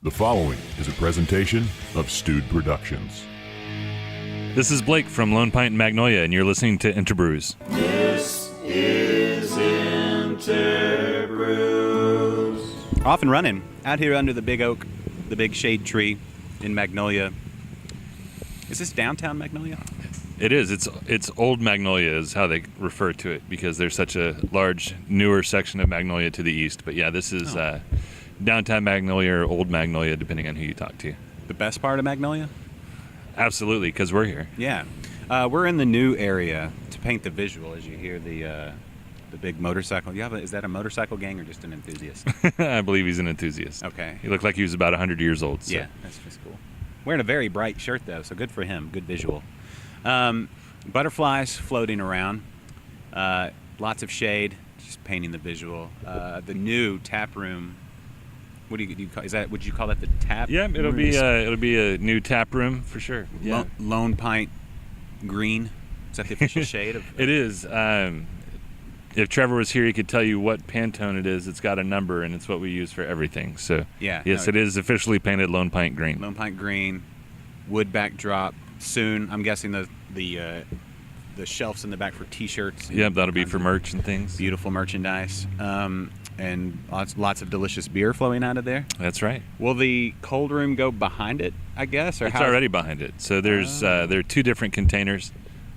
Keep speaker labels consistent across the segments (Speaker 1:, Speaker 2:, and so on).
Speaker 1: The following is a presentation of Stewed Productions.
Speaker 2: This is Blake from Lone Pint and Magnolia, and you're listening to InterBrews.
Speaker 3: This is InterBrews.
Speaker 4: Off and running out here under the big oak, the big shade tree in Magnolia. Is this downtown Magnolia?
Speaker 2: It is. It's Old Magnolia is how they refer to it because there's such a large, newer section of Magnolia to the east. But yeah, this is downtown Magnolia or Old Magnolia, depending on who you talk to.
Speaker 4: The best part of Magnolia?
Speaker 2: Absolutely, because we're here.
Speaker 4: Yeah. We're in the new area to paint the visual as you hear the big motorcycle. Is that a motorcycle gang or just an enthusiast?
Speaker 2: I believe he's an enthusiast.
Speaker 4: Okay.
Speaker 2: He looked like he was about 100 years old. So.
Speaker 4: Yeah, that's just cool. Wearing a very bright shirt, though, so good for him. Good visual. Butterflies floating around. Lots of shade, just painting the visual. The new tap room. What do you call? Would you call that the tap?
Speaker 2: Yeah, it'll be a new tap room for sure. Yeah.
Speaker 4: Lone Pint Green. Is that the official shade of?
Speaker 2: It is. If Trevor was here, he could tell you what Pantone it is. It's got a number, and it's what we use for everything. So
Speaker 4: yeah,
Speaker 2: yes, it is officially painted Lone Pint Green.
Speaker 4: Lone Pint Green, wood backdrop. Soon, I'm guessing the shelves in the back for T-shirts.
Speaker 2: Yep, that'll be for merch and things.
Speaker 4: Beautiful merchandise. And lots of delicious beer flowing out of there.
Speaker 2: That's right.
Speaker 4: Will the cold room go behind it, I guess? Or
Speaker 2: it's already behind it. So there's there are two different containers.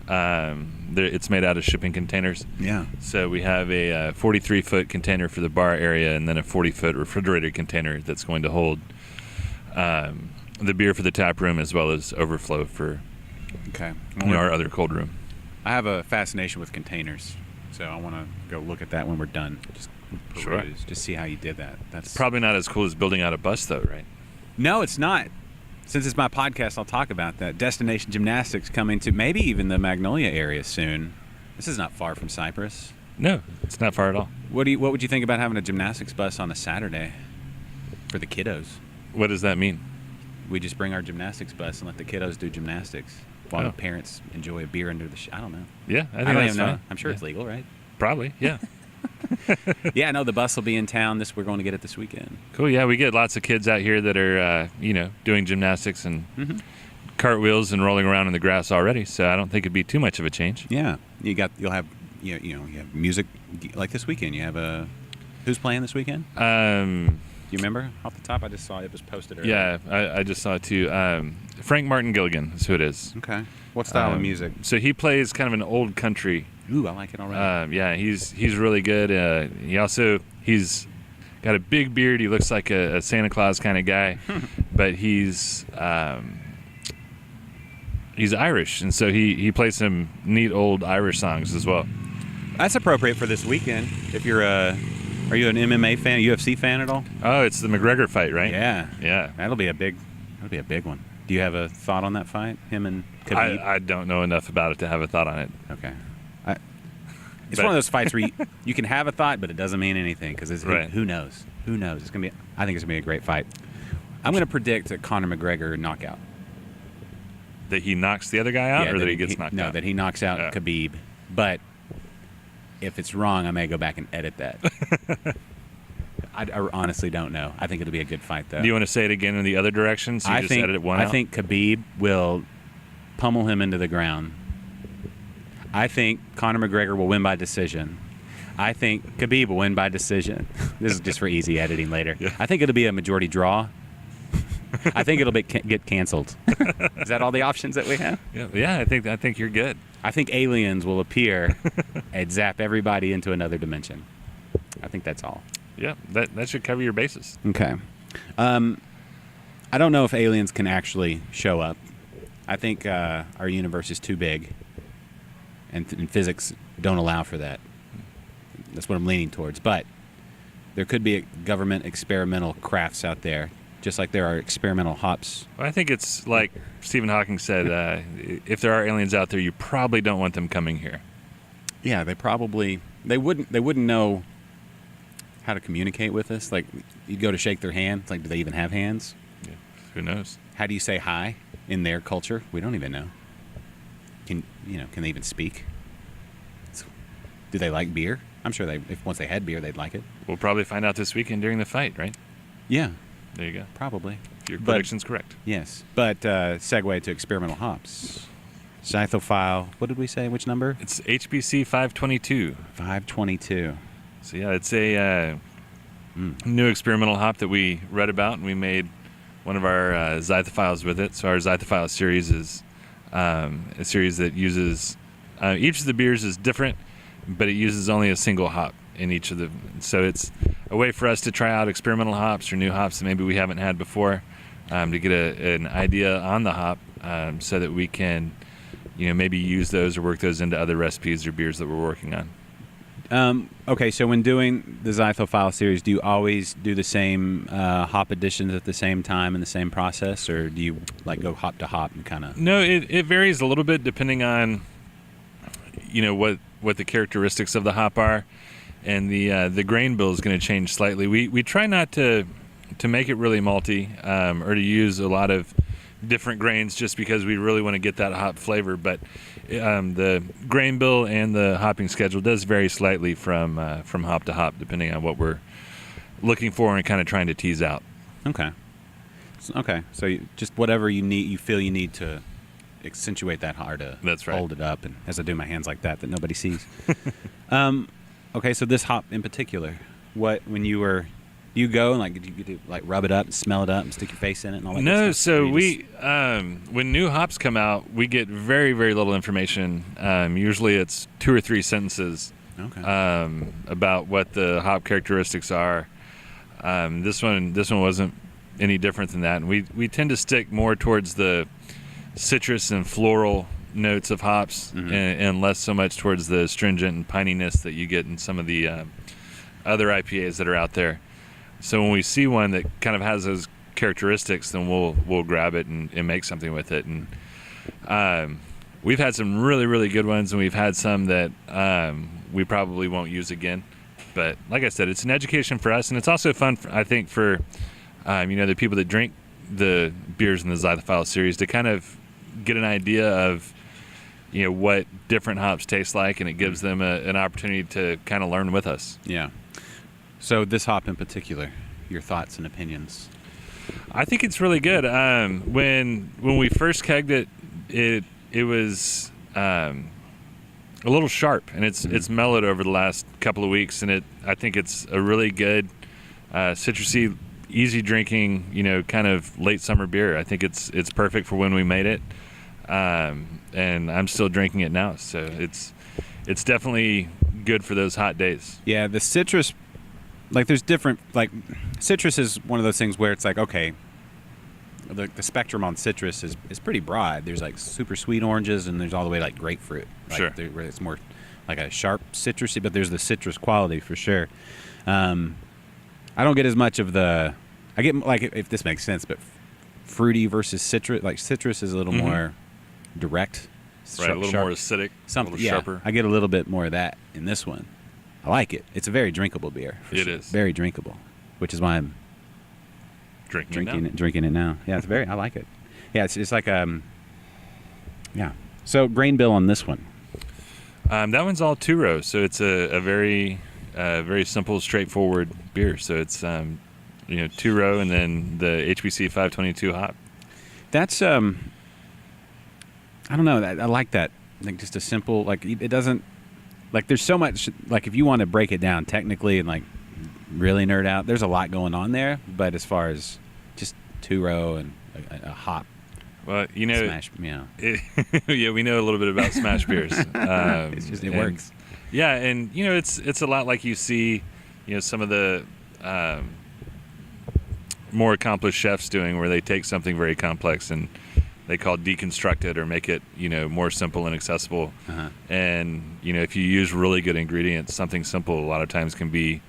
Speaker 2: It's made out of shipping containers.
Speaker 4: Yeah.
Speaker 2: So we have a 43-foot container for the bar area and then a 40-foot refrigerated container that's going to hold the beer for the tap room as well as overflow for our other cold room.
Speaker 4: I have a fascination with containers, so I want to go look at that when we're done. Just peruse, just see how you did that. That's
Speaker 2: probably not as cool as building out a bus, though, right?
Speaker 4: No, it's not. Since it's my podcast, I'll talk about that. Destination Gymnastics coming to maybe even the Magnolia area soon. This is not far from Cypress.
Speaker 2: No, it's not far at all.
Speaker 4: What would you think about having a gymnastics bus on a Saturday for the kiddos?
Speaker 2: What does that mean?
Speaker 4: We just bring our gymnastics bus and let the kiddos do gymnastics while the parents enjoy a beer under the I don't know.
Speaker 2: Yeah, I think
Speaker 4: don't
Speaker 2: that's
Speaker 4: even know.
Speaker 2: fine.
Speaker 4: I'm sure it's legal, right?
Speaker 2: Probably, yeah.
Speaker 4: Yeah, no, the bus will be in town. We're going to get it this weekend.
Speaker 2: Cool. Yeah, we get lots of kids out here that are, doing gymnastics and cartwheels and rolling around in the grass already. So I don't think it'd be too much of a change.
Speaker 4: Yeah, you'll have you have music like this weekend. You have who's playing this weekend? Do you remember off the top? I just saw it was posted earlier.
Speaker 2: Yeah, I just saw it too. Frank Martin Gilligan is who it is.
Speaker 4: Okay. What style of music?
Speaker 2: So he plays kind of an old country.
Speaker 4: Ooh, I like it already.
Speaker 2: Yeah, he's really good. He's got a big beard. He looks like a Santa Claus kind of guy, but he's Irish, and so he plays some neat old Irish songs as well.
Speaker 4: That's appropriate for this weekend. If you're are you an MMA fan, a UFC fan at all?
Speaker 2: Oh, it's the McGregor fight, right?
Speaker 4: Yeah. That'll be a big one. Do you have a thought on that fight? Him and Khabib?
Speaker 2: I don't know enough about it to have a thought on it.
Speaker 4: Okay. It's one of those fights where you can have a thought, but it doesn't mean anything because who knows? Who knows? I think it's gonna be a great fight. I'm gonna predict a Conor McGregor knockout.
Speaker 2: That he knocks the other guy out, or that he gets knocked out?
Speaker 4: No, that he knocks out Khabib. But if it's wrong, I may go back and edit that. I honestly don't know. I think it'll be a good fight, though.
Speaker 2: Do you want to say it again in the other direction? So you just edit one out?
Speaker 4: I think Khabib will pummel him into the ground. I think Conor McGregor will win by decision. I think Khabib will win by decision. This is just for easy editing later. Yeah. I think it'll be a majority draw. I think it'll get canceled. Is that all the options that we have?
Speaker 2: Yeah. I think you're good.
Speaker 4: I think aliens will appear and zap everybody into another dimension. I think that's all.
Speaker 2: Yeah, that should cover your bases.
Speaker 4: Okay. I don't know if aliens can actually show up. I think our universe is too big, and physics don't allow for that. That's what I'm leaning towards. But there could be government experimental crafts out there, just like there are experimental hops.
Speaker 2: Well, I think it's like Stephen Hawking said, if there are aliens out there, you probably don't want them coming here.
Speaker 4: Yeah, they wouldn't know how to communicate with us. Like, you'd go to shake their hand. It's like, do they even have hands?
Speaker 2: Yeah, who knows?
Speaker 4: How do you say hi in their culture? We don't even know. Can they even speak? Do they like beer? I'm sure once they had beer, they'd like it.
Speaker 2: We'll probably find out this weekend during the fight, right?
Speaker 4: Yeah.
Speaker 2: There you go.
Speaker 4: Probably.
Speaker 2: If your prediction's correct.
Speaker 4: Yes. But segue to experimental hops. Zythophile, what did we say? Which number?
Speaker 2: It's HBC 522.
Speaker 4: 522.
Speaker 2: So, yeah, it's a new experimental hop that we read about, and we made one of our Zythophiles with it. So our Zythophile series is a series that uses each of the beers is different, but it uses only a single hop in each of them. So it's a way for us to try out experimental hops or new hops that maybe we haven't had before, to get an idea on the hop, so that we can, maybe use those or work those into other recipes or beers that we're working on.
Speaker 4: Okay, so when doing the Zythophile series, do you always do the same hop additions at the same time in the same process, or do you go hop to hop and kind of?
Speaker 2: No, it varies a little bit depending on what the characteristics of the hop are, and the grain bill is going to change slightly. We try not to make it really malty, or to use a lot of different grains, just because we really want to get that hop flavor. But the grain bill and the hopping schedule does vary slightly from hop to hop, depending on what we're looking for and kind of trying to tease out.
Speaker 4: Okay. So just whatever you feel you need to accentuate that hard to
Speaker 2: That's right.
Speaker 4: hold it up, and as I do my hands like that nobody sees. Okay, so this hop in particular, when you go and you rub it up and smell it up and stick your face in it and all that?
Speaker 2: No,
Speaker 4: good stuff?
Speaker 2: so when new hops come out, we get very, very little information. Usually it's 2 or 3 sentences about what the hop characteristics are. This one wasn't any different than that. And we tend to stick more towards the citrus and floral notes of hops, and less so much towards the astringent and pininess that you get in some of the other IPAs that are out there. So when we see one that kind of has those characteristics, then we'll grab it and make something with it. And we've had some really, really good ones, and we've had some that we probably won't use again. But like I said, it's an education for us, and it's also fun, I think, for the people that drink the beers in the Zythophile series to kind of get an idea of what different hops taste like, and it gives them an opportunity to kind of learn with us.
Speaker 4: Yeah. So this hop in particular, your thoughts and opinions?
Speaker 2: I think it's really good. When we first kegged it, it was a little sharp, and it's mellowed over the last couple of weeks, and I think it's a really good citrusy, easy drinking, kind of late summer beer. I think it's perfect for when we made it, and I'm still drinking it now. So it's definitely good for those hot days.
Speaker 4: Yeah, the citrus. There's different, citrus is one of those things where it's okay, the spectrum on citrus is pretty broad. There's super sweet oranges, and there's all the way grapefruit.
Speaker 2: Sure.
Speaker 4: Where it's more a sharp citrusy, but there's the citrus quality for sure. I don't get as much of I get, if this makes sense, but fruity versus citrus. Citrus is a little more direct.
Speaker 2: Right, a little more acidic, a little sharper.
Speaker 4: I get a little bit more of that in this one. I like it. It's a very drinkable beer.
Speaker 2: It is
Speaker 4: very drinkable, which is why I'm drinking it now. Yeah, it's I like it. Yeah, it's yeah. So grain bill on this one.
Speaker 2: That one's all 2 rows, so it's a very very simple, straightforward beer. So it's 2 row, and then the HBC 522 hop.
Speaker 4: That's I don't know. I like that. Just a simple it doesn't. There's so much, if you want to break it down technically and, really nerd out, there's a lot going on there. But as far as just 2 row and a hop.
Speaker 2: Well,
Speaker 4: smash,
Speaker 2: yeah, we know a little bit about smash beers.
Speaker 4: It works.
Speaker 2: Yeah, and, it's a lot like you see, some of the more accomplished chefs doing, where they take something very complex and they call deconstruct it or make it, more simple and accessible. And, if you use really good ingredients, something simple a lot of times can be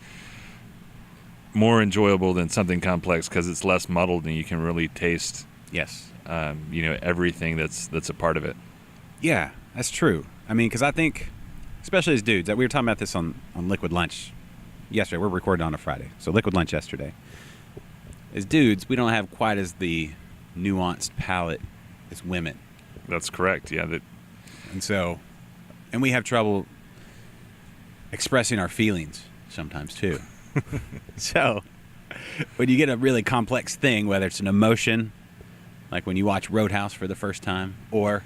Speaker 2: more enjoyable than something complex, because it's less muddled and you can really taste,
Speaker 4: yes,
Speaker 2: everything that's a part of it.
Speaker 4: Yeah, that's true. Because I think, especially as dudes, that we were talking about this on Liquid Lunch yesterday. We're recording on a Friday, so Liquid Lunch yesterday. As dudes, we don't have quite as the nuanced palate as women.
Speaker 2: That's correct. Yeah.
Speaker 4: And we have trouble expressing our feelings sometimes too. So when you get a really complex thing, whether it's an emotion, like when you watch Roadhouse for the first time, or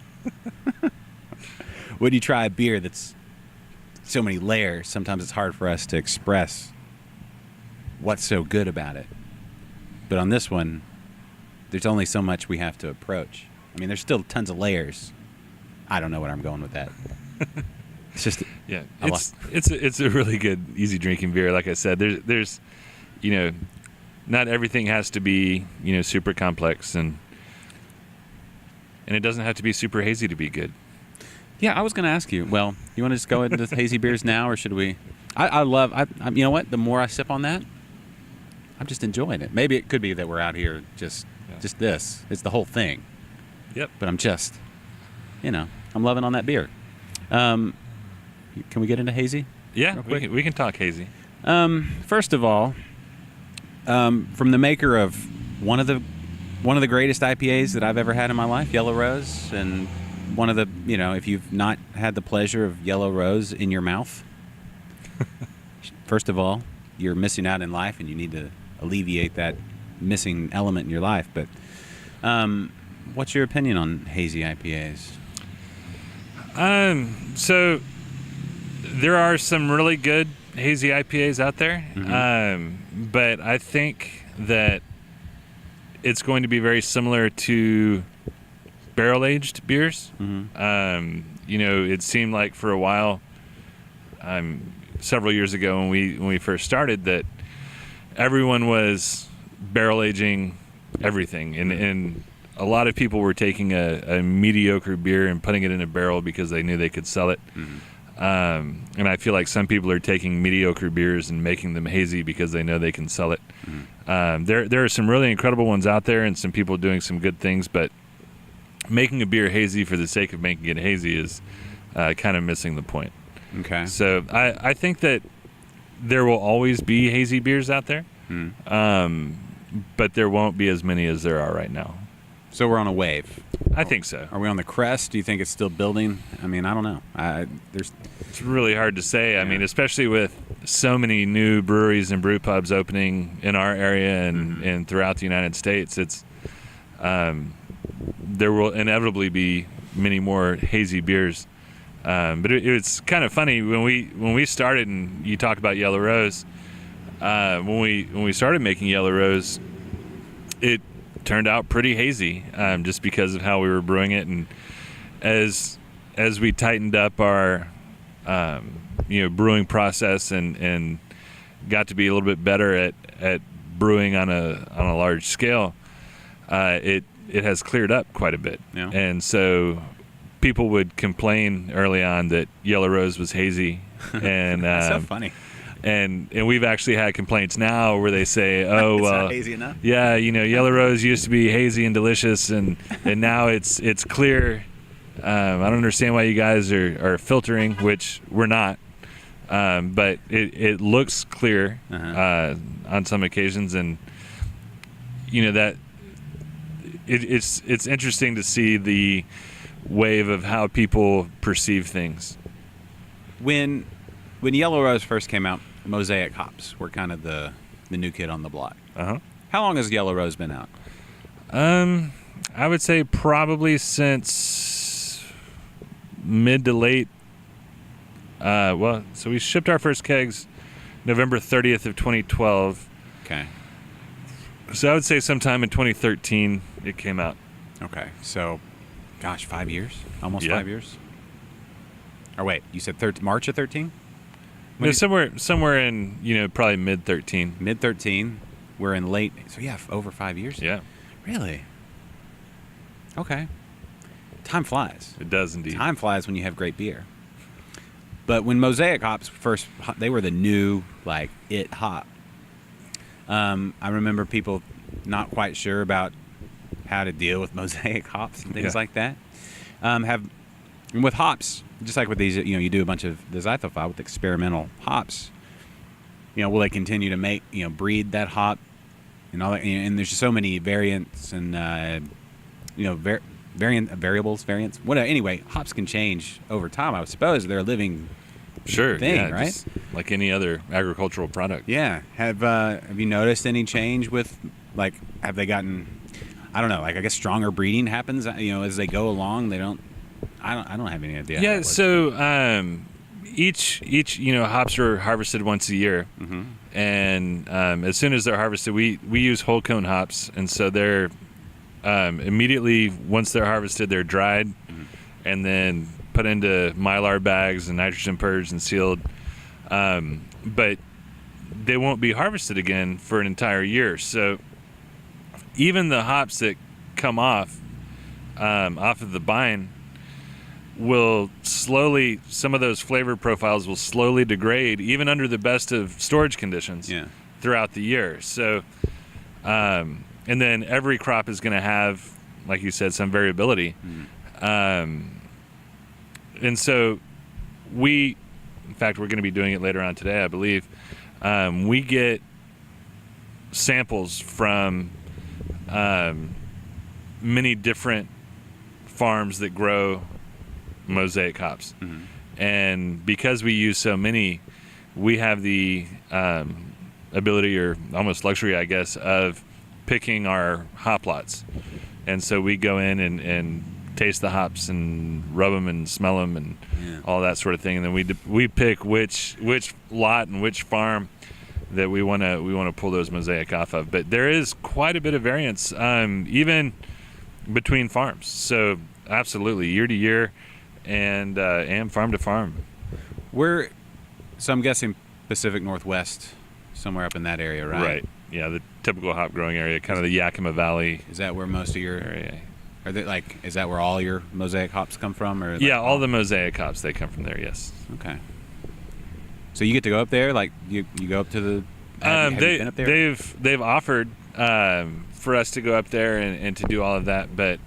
Speaker 4: when you try a beer that's so many layers, sometimes it's hard for us to express what's so good about it. But on this one, there's only so much we have to approach. I mean, there's still tons of layers. I don't know where I'm going with that. It's just
Speaker 2: it's a really good, easy drinking beer. Like I said, there's not everything has to be super complex, and it doesn't have to be super hazy to be good.
Speaker 4: Yeah, I was going to ask you. Well, you want to just go into hazy beers now, or should we? I you know what? The more I sip on that, I'm just enjoying it. Maybe it could be that we're out here just this. It's the whole thing.
Speaker 2: Yep.
Speaker 4: But I'm just, I'm loving on that beer. Can we get into hazy?
Speaker 2: Yeah, we can talk hazy.
Speaker 4: First of all, from the maker of one of the greatest IPAs that I've ever had in my life, Yellow Rose, and one of the, if you've not had the pleasure of Yellow Rose in your mouth, first of all, you're missing out in life, and you need to alleviate that missing element in your life. But what's your opinion on hazy IPAs?
Speaker 2: So there are some really good hazy IPAs out there, but I think that it's going to be very similar to barrel-aged beers. It seemed like for a while, several years ago when we first started, that everyone was barrel-aging everything, and a lot of people were taking a mediocre beer and putting it in a barrel because they knew they could sell it. And I feel like some people are taking mediocre beers and making them hazy because they know they can sell it. There are some really incredible ones out there, and some people doing some good things, but making a beer hazy for the sake of making it hazy is kind of missing the point.
Speaker 4: Okay.
Speaker 2: So I think that there will always be hazy beers out there, but there won't be as many as there are right now.
Speaker 4: So we're on a wave.
Speaker 2: I think so.
Speaker 4: Are we on the crest? Do you think it's still building? I mean, I don't know.
Speaker 2: It's really hard to say. I mean, especially with so many new breweries and brew pubs opening in our area and throughout the United States, it's there will inevitably be many more hazy beers. But it's kind of funny when we started, and you talk about Yellow Rose. When we started making Yellow Rose, it turned out pretty hazy, just because of how we were brewing it, and as we tightened up our brewing process and got to be a little bit better at brewing on a large scale, it has cleared up quite a bit.
Speaker 4: Yeah.
Speaker 2: And so people would complain early on that Yellow Rose was hazy, and
Speaker 4: That's so funny.
Speaker 2: And we've actually had complaints now where they say, "Oh,
Speaker 4: It's
Speaker 2: well,
Speaker 4: not hazy enough.
Speaker 2: yeah, Yellow Rose used to be hazy and delicious, and now it's clear. I don't understand why you guys are filtering," which we're not. But it looks clear on some occasions, and that it's interesting to see the wave of how people perceive things.
Speaker 4: When Yellow Rose first came out, Mosaic hops were kind of the new kid on the block.
Speaker 2: Uh-huh.
Speaker 4: How long has Yellow Rose been out?
Speaker 2: I would say probably since mid to late. So we shipped our first kegs November 30th of 2012.
Speaker 4: Okay.
Speaker 2: So I would say sometime in 2013 it came out.
Speaker 4: Okay. So, gosh, 5 years? Almost
Speaker 2: Yeah.
Speaker 4: 5 years? Or wait, you said March of 13?
Speaker 2: No, somewhere in probably mid 13.
Speaker 4: Mid 13. We're in late. So yeah, over 5 years.
Speaker 2: Yeah,
Speaker 4: Really? Okay. Time flies.
Speaker 2: it does indeed.
Speaker 4: Time flies when you have great beer. But when Mosaic hops first, they were the new it hop. I remember people not quite sure about how to deal with Mosaic hops and things like that. And with hops, just like with these, you do a bunch of the Zythophile with experimental hops. Will they continue to make, breed that hop and all that? And there's just so many variants and, variants. Whatever. Anyway, hops can change over time. I suppose they're a living
Speaker 2: Sure.
Speaker 4: thing,
Speaker 2: yeah,
Speaker 4: right?
Speaker 2: just like any other agricultural product.
Speaker 4: Yeah. Have you noticed any change with, like, have they gotten, I don't know, like, I guess stronger breeding happens, as they go along? I don't have any idea.
Speaker 2: Yeah. So each hops are harvested once a year,
Speaker 4: Mm-hmm.
Speaker 2: and as soon as they're harvested, we use whole cone hops, and so they're immediately once they're harvested, they're dried, and then put into Mylar bags and nitrogen purged and sealed. But they won't be harvested again for an entire year. So even the hops that come off of the vine will slowly, some of those flavor profiles will slowly degrade even under the best of storage conditions throughout the year. So, and then every crop is going to have, like you said, some variability. And so in fact, we're going to be doing it later on today, I believe. We get samples from many different farms that grow mosaic hops. And because we use so many, we have the ability, or almost luxury, I guess, of picking our hop lots. And so we go in and taste the hops and rub them and smell them and all that sort of thing. And then we pick which lot and which farm that we want to pull those mosaic off of. But there is quite a bit of variance, even between farms. So absolutely, year to year, and farm to farm.
Speaker 4: So I'm guessing Pacific Northwest, somewhere up in that area, right?
Speaker 2: Right. Yeah, the typical hop growing area, kind of the Yakima Valley.
Speaker 4: Is that where most of your
Speaker 2: area?
Speaker 4: Is that where all your mosaic hops come from? Or
Speaker 2: All the mosaic hops, they come from there. Yes.
Speaker 4: Okay. So you get to go up there, like you go up to the. Have you been up there?
Speaker 2: They've offered for us to go up there and to do all of that, but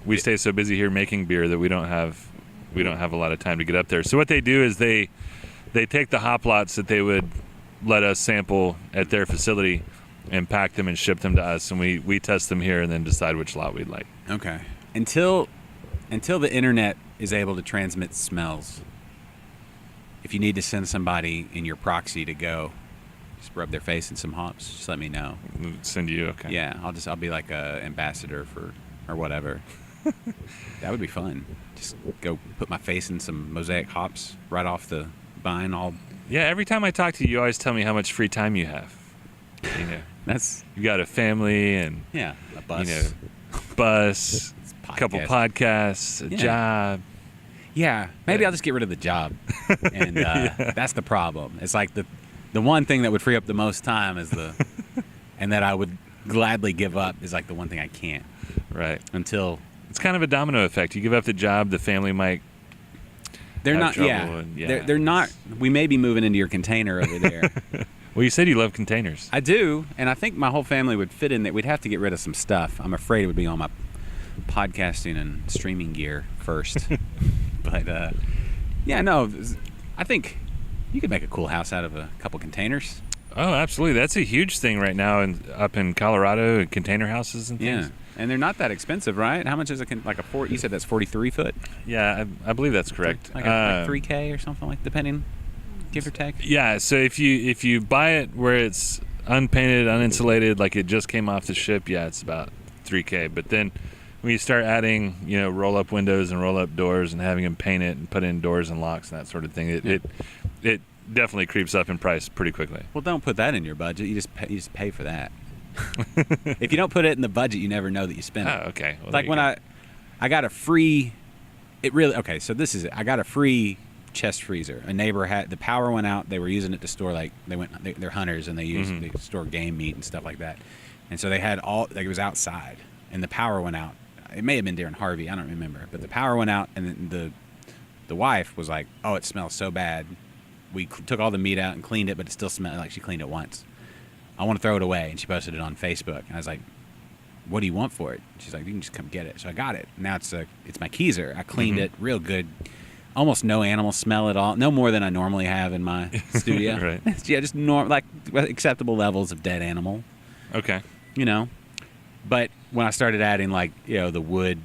Speaker 2: we stay so busy here making beer that we don't have a lot of time to get up there. So what they do is they take the hop lots that they would let us sample at their facility and pack them and ship them to us, and we test them here and then decide which lot we'd like.
Speaker 4: Okay. Until the internet is able to transmit smells, if you need to send somebody in your proxy to go just rub their face in some hops, just let me know.
Speaker 2: Send you, okay.
Speaker 4: Yeah, I'll be like a ambassador or whatever. That would be fun. Just go put my face in some mosaic hops right off the vine.
Speaker 2: Every time I talk to you, you always tell me how much free time you have. You got a family and
Speaker 4: a
Speaker 2: bus, a couple podcasts, a job.
Speaker 4: Yeah, maybe I'll just get rid of the job, and that's the problem. It's like the one thing that would free up the most time is and that I would gladly give up is like the one thing I can't.
Speaker 2: Right.
Speaker 4: Until
Speaker 2: it's kind of a domino effect. You give up the job, the family might.
Speaker 4: They're not. They're not. We may be moving into your container over there.
Speaker 2: Well, you said you love containers.
Speaker 4: I do, and I think my whole family would fit in there. We'd have to get rid of some stuff. I'm afraid it would be on my podcasting and streaming gear first. But, I think you could make a cool house out of a couple containers.
Speaker 2: Oh, absolutely. That's a huge thing right now up in Colorado, container houses and things.
Speaker 4: Yeah, and they're not that expensive, right? How much is you said that's 43 foot?
Speaker 2: Yeah, I believe that's correct.
Speaker 4: Like 3K or something, like, depending, give or take?
Speaker 2: Yeah, so if you buy it where it's unpainted, uninsulated, like it just came off the ship, it's about 3K. But then when you start adding, roll-up windows and roll-up doors and having them paint it and put in doors and locks and that sort of thing, it definitely creeps up in price pretty quickly.
Speaker 4: Well, don't put that in your budget. You just pay for that. If you don't put it in the budget, you never know that you spent it.
Speaker 2: Oh, okay. Well,
Speaker 4: like when I got a free. So this is it. I got a free chest freezer. A neighbor had the power went out. They were using it to store they're hunters and they store game meat and stuff like that. And so they had it was outside and the power went out. It may have been during Harvey. I don't remember. But the power went out and the wife was like, "Oh, it smells so bad." We took all the meat out and cleaned it, but it still smelled like she cleaned it once. I want to throw it away, and she posted it on Facebook. And I was like, "What do you want for it?" She's like, "You can just come get it." So I got it. Now it's my Keyser. I cleaned it real good. Almost no animal smell at all. No more than I normally have in my studio.
Speaker 2: Right.
Speaker 4: Yeah, just like acceptable levels of dead animal.
Speaker 2: Okay.
Speaker 4: But when I started adding the wood,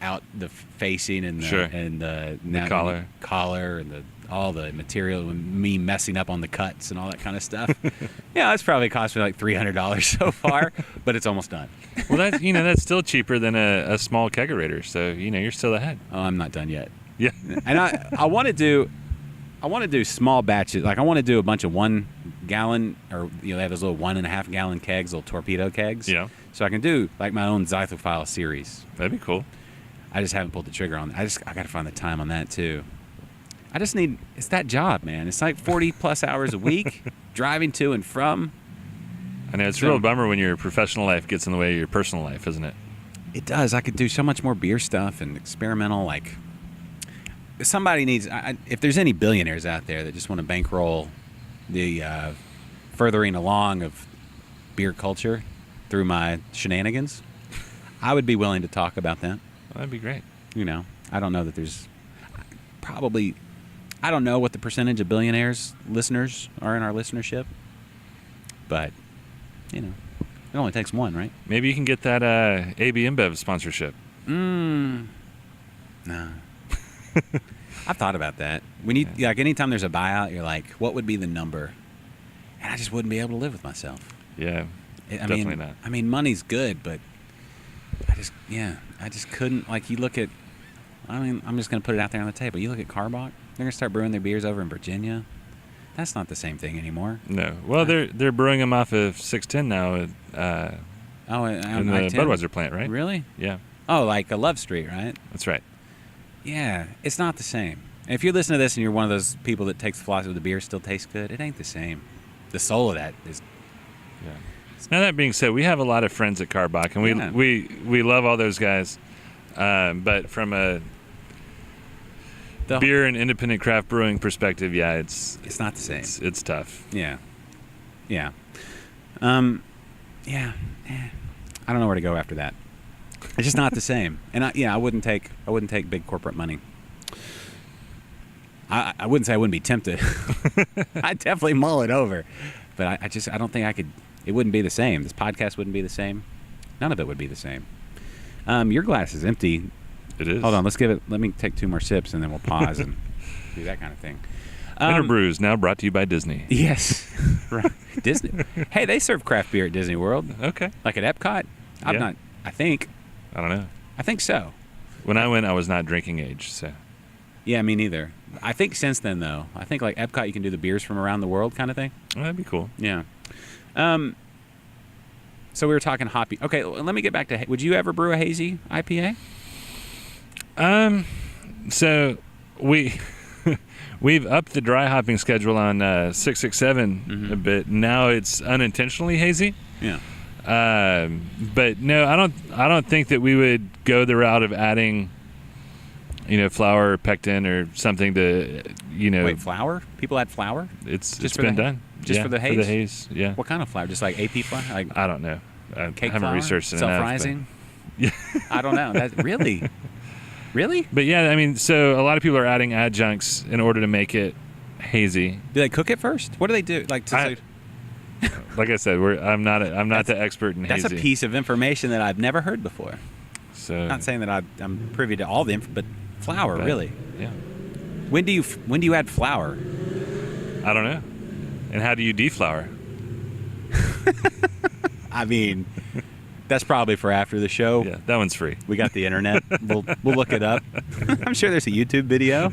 Speaker 4: out the facing and the
Speaker 2: sure.
Speaker 4: and the
Speaker 2: collar
Speaker 4: and all the material, me messing up on the cuts and all that kind of stuff. Yeah, it's probably cost me like $300 so far, but it's almost done.
Speaker 2: Well, that's still cheaper than a small kegerator. So you're still ahead.
Speaker 4: Oh, I'm not done yet.
Speaker 2: Yeah.
Speaker 4: And I want to do small batches. Like I want to do a bunch of 1 gallon, or they have those little 1.5 gallon kegs, little torpedo kegs.
Speaker 2: Yeah.
Speaker 4: So I can do like my own Zythophile series.
Speaker 2: That'd be cool.
Speaker 4: I just haven't pulled the trigger on that. I got to find the time on that too. It's that job, man. It's like 40 plus hours a week, driving to and from.
Speaker 2: I know, it's a real bummer when your professional life gets in the way of your personal life, isn't it?
Speaker 4: It does. I could do so much more beer stuff and experimental. Like, somebody needs, if there's any billionaires out there that just want to bankroll the furthering along of beer culture through my shenanigans, I would be willing to talk about that.
Speaker 2: Well, that'd be great.
Speaker 4: I don't know that there's probably, I don't know what the percentage of billionaires listeners are in our listenership, but it only takes one, right?
Speaker 2: Maybe you can get that AB InBev sponsorship.
Speaker 4: No. I've thought about that. When you like, anytime there's a buyout, you're like, what would be the number? And I just wouldn't be able to live with myself.
Speaker 2: Yeah, definitely not.
Speaker 4: I mean, money's good, but I just couldn't. Like, you look at, I'm just going to put it out there on the table. You look at Carbach, they're going to start brewing their beers over in Virginia. That's not the same thing anymore.
Speaker 2: No. Well, they're brewing them off of 610 now in the Budweiser plant, right?
Speaker 4: Really?
Speaker 2: Yeah.
Speaker 4: Oh, like a Love Street, right?
Speaker 2: That's right.
Speaker 4: Yeah, it's not the same. And if you're listening to this and you're one of those people that takes the philosophy of the beer still tastes good, it ain't the same. The soul of that is.
Speaker 2: Yeah. Now that being said, we have a lot of friends at Carbach, and we love all those guys. But from a beer and independent craft brewing perspective, it's
Speaker 4: not the same.
Speaker 2: It's tough.
Speaker 4: Yeah. I don't know where to go after that. It's just not the same. And I wouldn't take big corporate money. I wouldn't say I wouldn't be tempted. I'd definitely mull it over. But I don't think I could. It wouldn't be the same. This podcast wouldn't be the same. None of it would be the same. Your glass is empty.
Speaker 2: It is.
Speaker 4: Hold on. Let me take 2 more sips and then we'll pause and do that kind of thing.
Speaker 2: InterBrews, now brought to you by Disney.
Speaker 4: Yes. Right. Disney. Hey, they serve craft beer at Disney World.
Speaker 2: Okay.
Speaker 4: Like at Epcot? I think.
Speaker 2: I don't know.
Speaker 4: I think so.
Speaker 2: When I went, I was not drinking age, so.
Speaker 4: Yeah, me neither. I think since then, though, I think like Epcot, you can do the beers from around the world kind of thing.
Speaker 2: Oh, that'd be cool.
Speaker 4: Yeah. So we were talking hoppy. Okay, let me get back to, would you ever brew a hazy IPA?
Speaker 2: So we've upped the dry hopping schedule on 667 a bit. Now it's unintentionally hazy.
Speaker 4: Yeah.
Speaker 2: But no, I don't think that we would go the route of adding, flour or pectin or something to,
Speaker 4: Wait, flour? People add flour?
Speaker 2: It's been done.
Speaker 4: Just for the haze?
Speaker 2: For the haze, yeah.
Speaker 4: What kind of flour? Just like AP flour? Like
Speaker 2: I don't know. I
Speaker 4: cake
Speaker 2: haven't
Speaker 4: flour?
Speaker 2: researched it enough.
Speaker 4: Self-rising?
Speaker 2: Yeah.
Speaker 4: I don't know. Really? Really?
Speaker 2: But yeah, I mean, so a lot of people are adding adjuncts in order to make it hazy.
Speaker 4: Do they cook it first? What do they do? Like
Speaker 2: I said, I'm not the expert in hazy.
Speaker 4: That's a piece of information that I've never heard before.
Speaker 2: So
Speaker 4: I'm not saying that I'm privy to all the info, but flour, really?
Speaker 2: Yeah.
Speaker 4: When do you add flour?
Speaker 2: I don't know. And how do you deflour?
Speaker 4: I mean, that's probably for after the show.
Speaker 2: Yeah, that one's free.
Speaker 4: We got the internet. We'll look it up. I'm sure there's a YouTube video.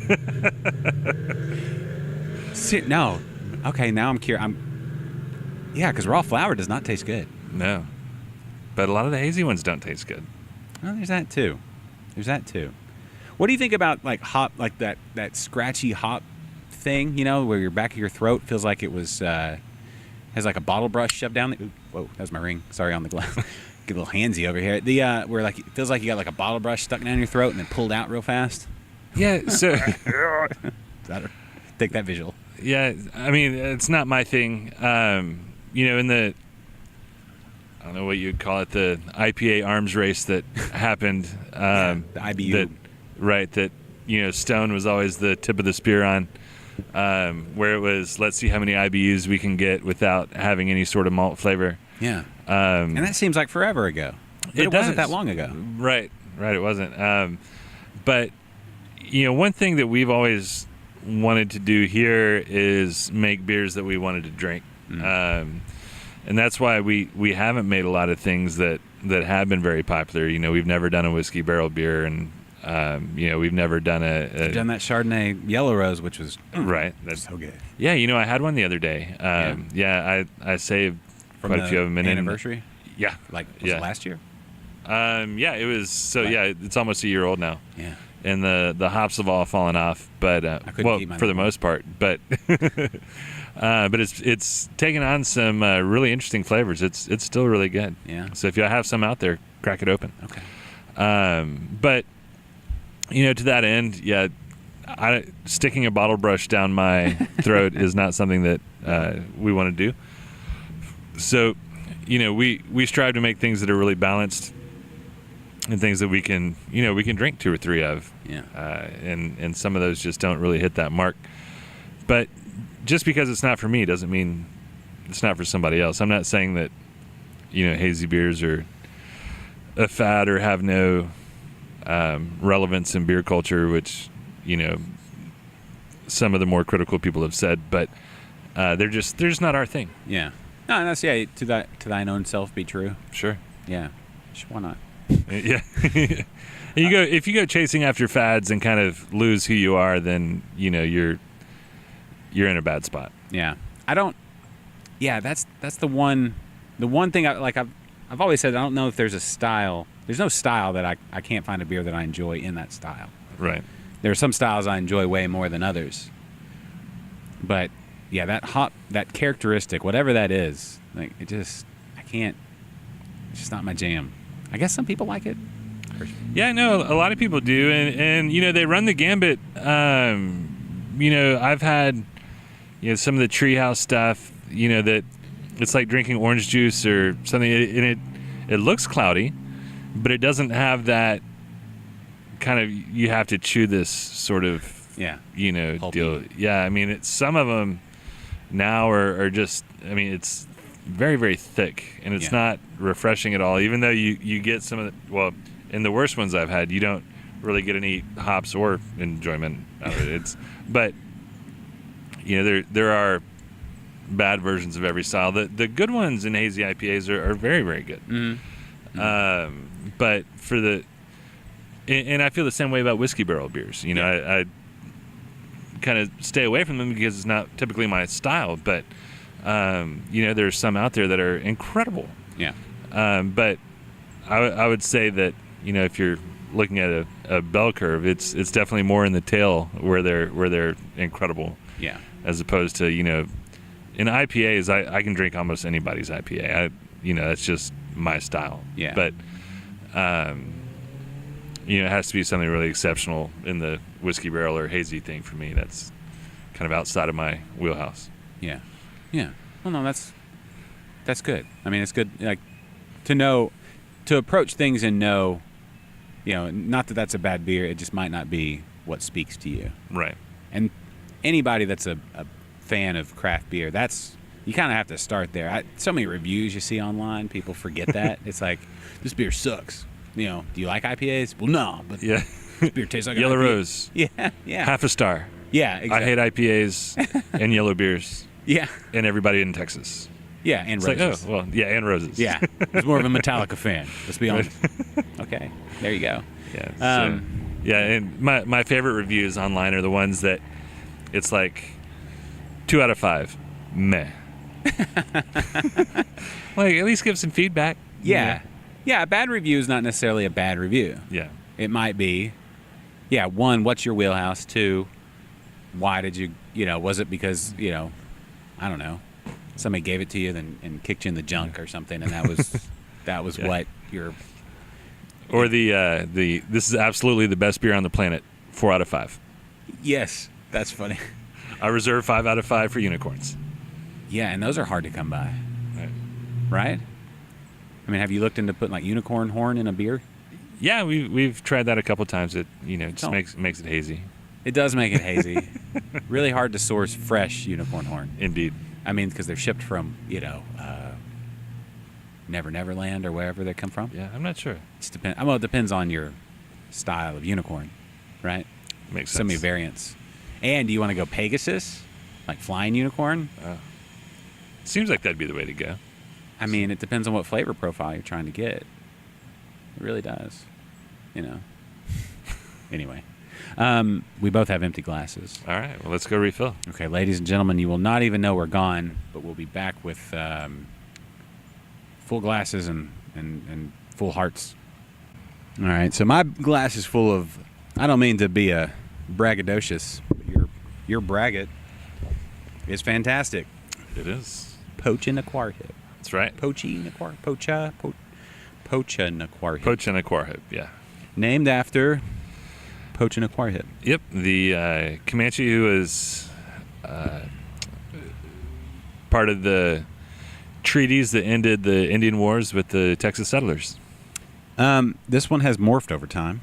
Speaker 4: No. Okay, now I'm curious. Yeah, because raw flour does not taste good.
Speaker 2: No. But a lot of the hazy ones don't taste good.
Speaker 4: Well, there's that too. What do you think about like hop, like that scratchy hop thing, where your back of your throat feels like it was has like a bottle brush shoved down the, whoa, that was my ring. Sorry on the glass. Get a little handsy over here. The where like it feels like you got like a bottle brush stuck down your throat and then pulled out real fast.
Speaker 2: Yeah, so
Speaker 4: take that visual.
Speaker 2: Yeah, I mean, it's not my thing. In the, I don't know what you'd call it, the IPA arms race that happened.
Speaker 4: The IBU.
Speaker 2: That Stone was always the tip of the spear on, where it was, let's see how many IBUs we can get without having any sort of malt flavor.
Speaker 4: Yeah. And that seems like forever ago. But it wasn't that long ago.
Speaker 2: Right, it wasn't. But, one thing that we've always wanted to do here is make beers that we wanted to drink. And that's why we haven't made a lot of things that have been very popular. You know, we've never done a whiskey barrel beer, and you know, we've never done
Speaker 4: You've done that Chardonnay Yellow Rose, which was
Speaker 2: right. That's
Speaker 4: so good.
Speaker 2: Yeah, you know, I had one the other day. I saved quite a few of them.
Speaker 4: Anniversary?
Speaker 2: Yeah.
Speaker 4: Was it last year?
Speaker 2: Yeah, it was. So yeah, it's almost a year old now.
Speaker 4: Yeah.
Speaker 2: And the hops have all fallen off, but well, for the most part. But but it's taken on some really interesting flavors. It's still really good.
Speaker 4: Yeah.
Speaker 2: So if you have some out there, crack it open.
Speaker 4: Okay.
Speaker 2: But you know, to that end, yeah, sticking a bottle brush down my throat is not something that we want to do. So, you know, we strive to make things that are really balanced and things that we can drink 2 or 3 of.
Speaker 4: Yeah.
Speaker 2: And some of those just don't really hit that mark. But just because it's not for me doesn't mean it's not for somebody else. I'm not saying that, you know, hazy beers are a fad or have no relevance in beer culture, which, you know, some of the more critical people have said, but they're just not our thing.
Speaker 4: Yeah. No, that's to thine own self be true.
Speaker 2: Sure.
Speaker 4: Yeah. Why not?
Speaker 2: Yeah. If you go chasing after fads and kind of lose who you are, then, you know, you're in a bad spot.
Speaker 4: Yeah. That's the one thing I've always said, I don't know if there's a style. There's no style that I can't find a beer that I enjoy in that style.
Speaker 2: Right.
Speaker 4: There are some styles I enjoy way more than others. But yeah, that characteristic, whatever that is, like it's just not my jam. I guess some people like it.
Speaker 2: Yeah, no, a lot of people do, and you know, they run the gambit. You know, I've had, you know, some of the treehouse stuff, you know, that it's like drinking orange juice or something, and it looks cloudy, but it doesn't have kind of, you have to chew this sort of, you know, pulpy deal. Yeah, I mean, some of them now are just, I mean, it's very, very thick, and it's not refreshing at all, even though you get some of the, well, in the worst ones I've had, you don't really get any hops or enjoyment out of it. But, you know, there are bad versions of every style. The good ones in hazy IPAs are very, very good. Mm-hmm. But and I feel the same way about whiskey barrel beers. You know, I kind of stay away from them because it's not typically my style. But, you know, there's some out there that are incredible. Yeah. But I would say that, you know, if you're looking at a bell curve, it's definitely more in the tail where they're incredible. Yeah. As opposed to, you know, in IPAs, I can drink almost anybody's IPA. You know, that's just my style. Yeah. But, you know, it has to be something really exceptional in the whiskey barrel or hazy thing for me. That's kind of outside of my wheelhouse.
Speaker 4: Yeah. Yeah. Well, no, that's good. I mean, it's good, like, to approach things and know, you know, not that that's a bad beer. It just might not be what speaks to you. Right. And anybody that's a fan of craft beer, you kind of have to start there. So many reviews you see online, people forget that. It's like, this beer sucks. You know, do you like IPAs? Well, no, but this beer tastes like
Speaker 2: Yellow
Speaker 4: an IPA.
Speaker 2: Rose.
Speaker 4: Yeah.
Speaker 2: Half a star.
Speaker 4: Yeah, exactly.
Speaker 2: I hate IPAs and yellow beers. Yeah. And everybody in Texas.
Speaker 4: Yeah, and
Speaker 2: it's
Speaker 4: roses.
Speaker 2: Like, oh, well, yeah, and roses.
Speaker 4: Yeah. I was more of a Metallica fan, let's be honest. Okay, there you go.
Speaker 2: Yeah. Yeah, and my favorite reviews online are the ones that it's like 2 out of 5. Meh. Like, at least give some feedback.
Speaker 4: Yeah. Yeah, a bad review is not necessarily a bad review. Yeah. It might be, 1, what's your wheelhouse? 2, why did you know, was it because, you know, I don't know, somebody gave it to you and kicked you in the junk or something, and that was what your...
Speaker 2: Or this is absolutely the best beer on the planet, 4 out of 5.
Speaker 4: Yes, that's funny.
Speaker 2: I reserve 5 out of 5 for unicorns.
Speaker 4: Yeah, and those are hard to come by. Right? I mean, have you looked into putting like unicorn horn in a beer?
Speaker 2: Yeah, we've tried that a couple times. It, you know, just makes it hazy.
Speaker 4: It does make it hazy. Really hard to source fresh unicorn horn.
Speaker 2: Indeed.
Speaker 4: I mean, because they're shipped from, you know, Neverland or wherever they come from.
Speaker 2: Yeah, I'm not sure.
Speaker 4: Well, it depends on your style of unicorn, right?
Speaker 2: Makes sense.
Speaker 4: So many variants. And do you want to go Pegasus, like flying unicorn?
Speaker 2: Seems like that'd be the way to go.
Speaker 4: I mean, it depends on what flavor profile you're trying to get. It really does. Anyway, we both have empty glasses.
Speaker 2: All right, well, let's go refill.
Speaker 4: Okay, ladies and gentlemen, you will not even know we're gone, but we'll be back with full glasses and full hearts. All right, so my glass is full of, I don't mean to be a braggadocious, but your braggot is fantastic.
Speaker 2: It is.
Speaker 4: Poachinaquarhip.
Speaker 2: That's right.
Speaker 4: Poachinaquarhip,
Speaker 2: Poachinaquarhip, yeah.
Speaker 4: named after Poachinaquarhip.
Speaker 2: Yep, the Comanche who was part of the treaties that ended the Indian Wars with the Texas settlers.
Speaker 4: This one has morphed over time.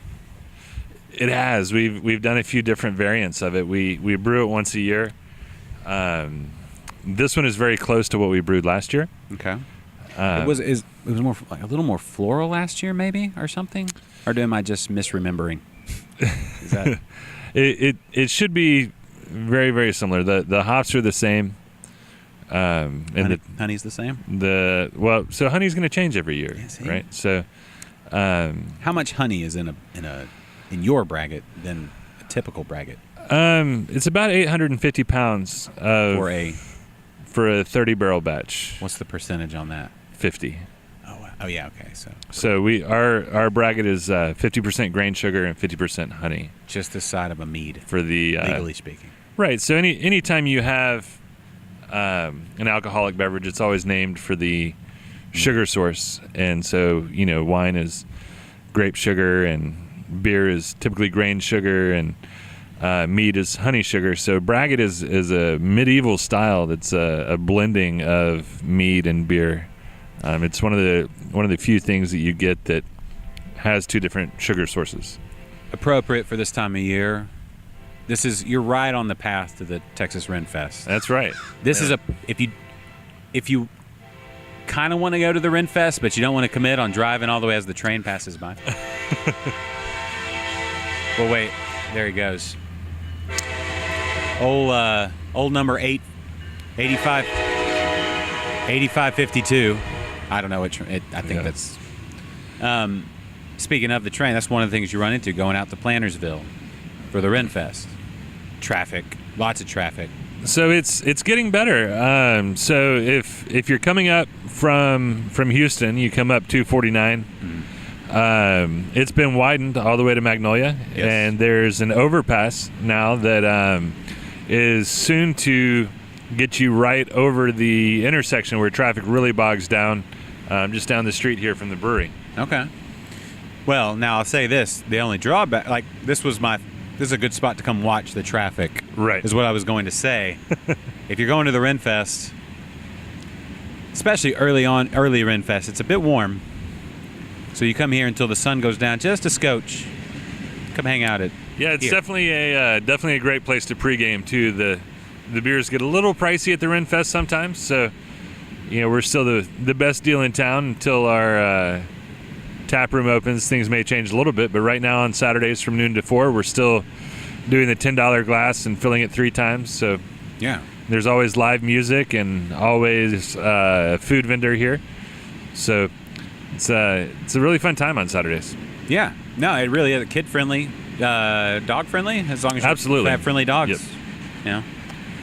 Speaker 2: It has. We've done a few different variants of it. We brew it once a year. This one is very close to what we brewed last year.
Speaker 4: Okay. It was more like a little more floral last year, maybe, or something. Or am I just misremembering? Is that
Speaker 2: it should be very, very similar. The hops are the same. And
Speaker 4: honey's the same.
Speaker 2: So honey's going to change every year, right? So,
Speaker 4: how much honey is in your braggot than a typical braggot?
Speaker 2: It's about 850 pounds for a 30 barrel batch.
Speaker 4: What's the percentage on that?
Speaker 2: 50.
Speaker 4: Oh yeah, okay.
Speaker 2: So our braggot is 50% grain sugar and 50% honey.
Speaker 4: Just the side of a mead,
Speaker 2: for the
Speaker 4: legally speaking.
Speaker 2: Right. So anytime you have an alcoholic beverage, it's always named for the sugar source, and so wine is grape sugar, and beer is typically grain sugar, and mead is honey sugar. So braggot is a medieval style that's a blending of mead and beer. It's one of the few things that you get that has two different sugar sources. Appropriate
Speaker 4: for this time of year. You're right on the path to the Texas Ren Fest.
Speaker 2: That's right.
Speaker 4: This is if you kind of want to go to the Ren Fest, but you don't want to commit on driving all the way as the train passes by. Well, wait, there he goes. Old number 8552. I don't know which. I think that's. Speaking of the train, that's one of the things you run into going out to Plantersville for the Ren Fest. Traffic, lots of traffic.
Speaker 2: So it's getting better. So if you're coming up from Houston, you come up 249. It's been widened all the way to Magnolia,
Speaker 4: yes.
Speaker 2: And there's an overpass now that is soon to get you right over the intersection where traffic really bogs down, just down the street here from the brewery.
Speaker 4: Okay. Well, now I'll say this: the only drawback, this is a good spot to come watch the traffic.
Speaker 2: Right.
Speaker 4: Is what I was going to say. If you're going to the Ren Fest, especially early Ren Fest, it's a bit warm. So you come here until the sun goes down just a scotch. Come hang out at.
Speaker 2: Yeah, it's
Speaker 4: here.
Speaker 2: definitely a great place to pregame too. The beers get a little pricey at the Ren Fest sometimes, so we're still the best deal in town until our tap room opens. Things may change a little bit, but right now on Saturdays from noon to 4, we're still doing the $10 glass and filling it 3 times. So
Speaker 4: yeah,
Speaker 2: there's always live music and always a food vendor here. So it's a really fun time on Saturdays.
Speaker 4: Yeah, no, it really is kid friendly, dog friendly, as long as you
Speaker 2: absolutely
Speaker 4: have friendly dogs.
Speaker 2: Yep.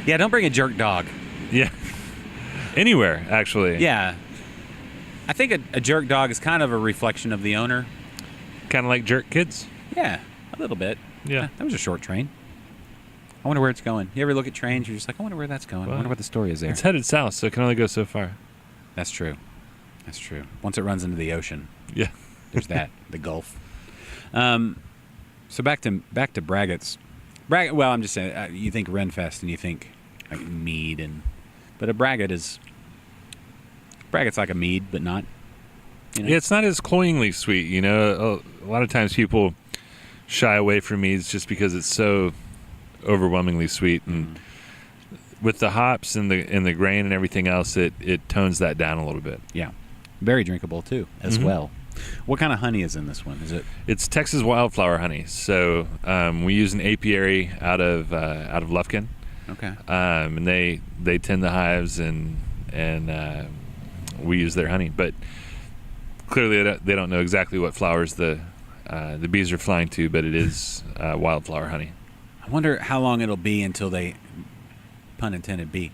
Speaker 4: Yeah, don't bring a jerk dog.
Speaker 2: Yeah, anywhere actually.
Speaker 4: Yeah. I think a jerk dog is kind of a reflection of the owner.
Speaker 2: Kind of like jerk kids?
Speaker 4: Yeah, a little bit.
Speaker 2: Yeah.
Speaker 4: That was a short train. I wonder where it's going. You ever look at trains, you're just like, I wonder where that's going.
Speaker 2: Well,
Speaker 4: I wonder what the story is there.
Speaker 2: It's headed south, so it can only go so far.
Speaker 4: That's true. Once it runs into the ocean.
Speaker 2: Yeah.
Speaker 4: There's that, the Gulf. So back to braggots. Well, I'm just saying, you think Ren Fest and you think like mead, but a braggot's like a mead, but not.
Speaker 2: Yeah, it's not as cloyingly sweet. A lot of times people shy away from meads just because it's so overwhelmingly sweet, and with the hops and the grain and everything else, it tones that down a little bit.
Speaker 4: Yeah, very drinkable too, as well. What kind of honey is in this one? Is it?
Speaker 2: It's Texas wildflower honey. So we use an apiary out of Lufkin.
Speaker 4: Okay.
Speaker 2: And they tend the hives and we use their honey. But clearly they don't know exactly what flowers the bees are flying to, but it is wildflower honey.
Speaker 4: I wonder how long it'll be until they, pun intended,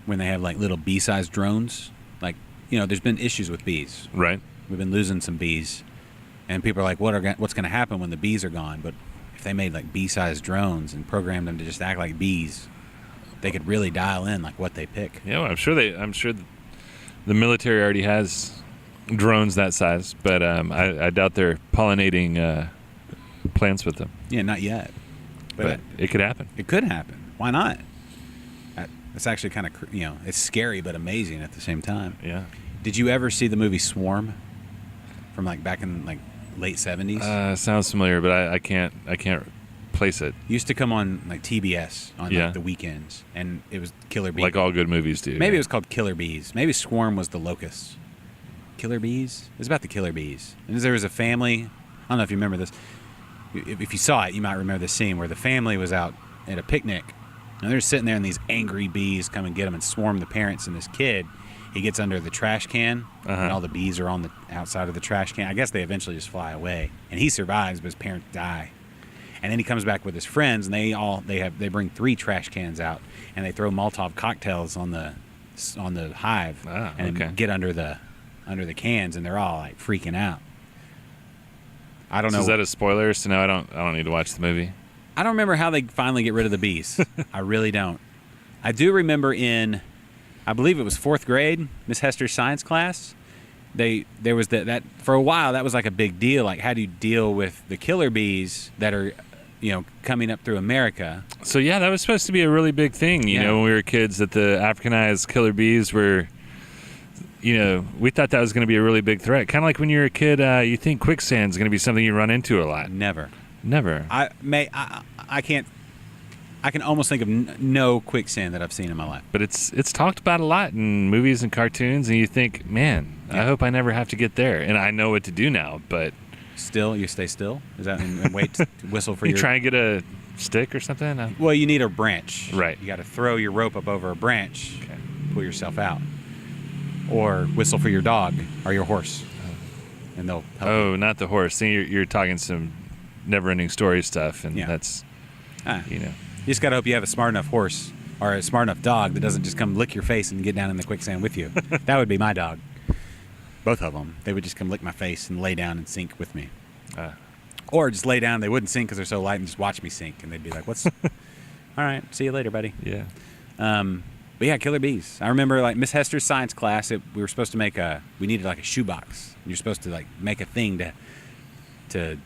Speaker 4: when they have like little bee-sized drones. Like, there's been issues with bees.
Speaker 2: Right.
Speaker 4: We've been losing some bees, and people are like, what's going to happen when the bees are gone? But if they made like bee-sized drones and programmed them to just act like bees, they could really dial in like what they pick.
Speaker 2: Yeah, well, I'm sure the military already has drones that size, but I doubt they're pollinating plants with them.
Speaker 4: Yeah, not yet.
Speaker 2: But it could happen.
Speaker 4: It could happen. Why not? It's actually kind of, it's scary but amazing at the same time.
Speaker 2: Yeah.
Speaker 4: Did you ever see the movie Swarm from like back in like late 70s?
Speaker 2: Sounds familiar, but I can't place it.
Speaker 4: Used to come on like TBS on like the weekends, and it was Killer Bees.
Speaker 2: Like all good movies do.
Speaker 4: Maybe it was called Killer Bees. Maybe Swarm was the locusts. Killer Bees? It was about the killer bees. And there was a family, I don't know if you remember this. If you saw it, you might remember the scene where the family was out at a picnic, and they're sitting there, and these angry bees come and get them and swarm the parents and this kid. He gets under the trash can, and all the bees are on the outside of the trash can. I guess they eventually just fly away, and he survives, but his parents die. And then he comes back with his friends, and they bring 3 trash cans out, and they throw Molotov cocktails on the hive, and get under the cans, and they're all like freaking out. I don't know.
Speaker 2: Is that a spoiler? So now I don't need to watch the movie.
Speaker 4: I don't remember how they finally get rid of the bees. I really don't. I do remember I believe it was 4th grade, Miss Hester's science class. There was that for a while that was like a big deal. Like, how do you deal with the killer bees that are, coming up through America?
Speaker 2: So yeah, that was supposed to be a really big thing. You know, when we were kids, that the Africanized killer bees were. We thought that was going to be a really big threat. Kind of like when you're a kid, you think quicksand's going to be something you run into a lot.
Speaker 4: Never.
Speaker 2: I
Speaker 4: can almost think of no quicksand that I've seen in my life.
Speaker 2: But it's talked about a lot in movies and cartoons, and you think, man, I hope I never have to get there. And I know what to do now, but...
Speaker 4: Still? You stay still? Is that and wait to whistle for
Speaker 2: you try and get a stick or something?
Speaker 4: Well, you need a branch.
Speaker 2: Right.
Speaker 4: You got to throw your rope up over a branch, pull yourself out. Or whistle for your dog or your horse, and they'll help you.
Speaker 2: Not the horse. See, you're talking some never-ending story stuff, and that's,
Speaker 4: You just got to hope you have a smart enough horse or a smart enough dog that doesn't just come lick your face and get down in the quicksand with you. That would be my dog. Both of them. They would just come lick my face and lay down and sink with me. Or just lay down. They wouldn't sink because they're so light and just watch me sink. And they'd be like, all right, see you later, buddy.
Speaker 2: Yeah.
Speaker 4: But yeah, killer bees. I remember like Miss Hester's science class. We were supposed to we needed like a shoebox. You're supposed to like make a thing to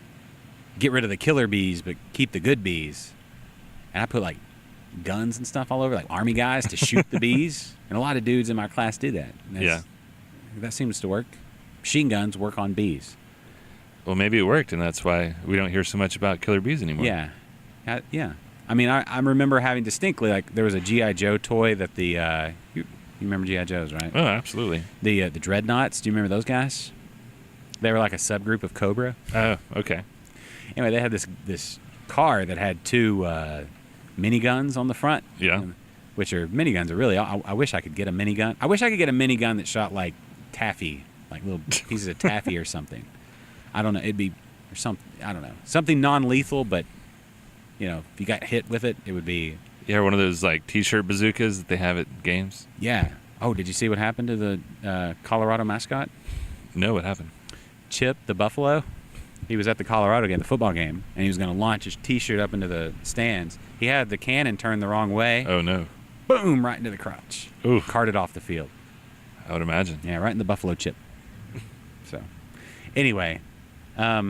Speaker 4: get rid of the killer bees, but keep the good bees. And I put like guns and stuff all over, like army guys to shoot the bees. And a lot of dudes in my class do that. That seems to work. Machine guns work on bees.
Speaker 2: Well, maybe it worked, and that's why we don't hear so much about killer bees anymore.
Speaker 4: Yeah. I mean, I remember having distinctly, like, there was a G.I. Joe toy that you remember G.I. Joes, right?
Speaker 2: Oh, absolutely.
Speaker 4: The Dreadnoughts, do you remember those guys? They were like a subgroup of Cobra.
Speaker 2: Oh, okay.
Speaker 4: Anyway, they had this car that had 2 miniguns on the front.
Speaker 2: Yeah.
Speaker 4: Which are, miniguns are really, I wish I could get a minigun. I wish I could get a minigun that shot like taffy, like little pieces of taffy or something. I don't know, it'd be, or something, I don't know. Something non-lethal, but... if you got hit with it, it would be...
Speaker 2: Yeah, one of those, like, T-shirt bazookas that they have at games.
Speaker 4: Yeah. Oh, did you see what happened to the Colorado mascot?
Speaker 2: No, what happened?
Speaker 4: Chip, the buffalo. He was at the Colorado game, the football game, and he was going to launch his T-shirt up into the stands. He had the cannon turned the wrong way.
Speaker 2: Oh, no.
Speaker 4: Boom, right into the crotch.
Speaker 2: Ooh.
Speaker 4: Carted off the field.
Speaker 2: I would imagine.
Speaker 4: Yeah, right in the buffalo chip. So, anyway. Yeah,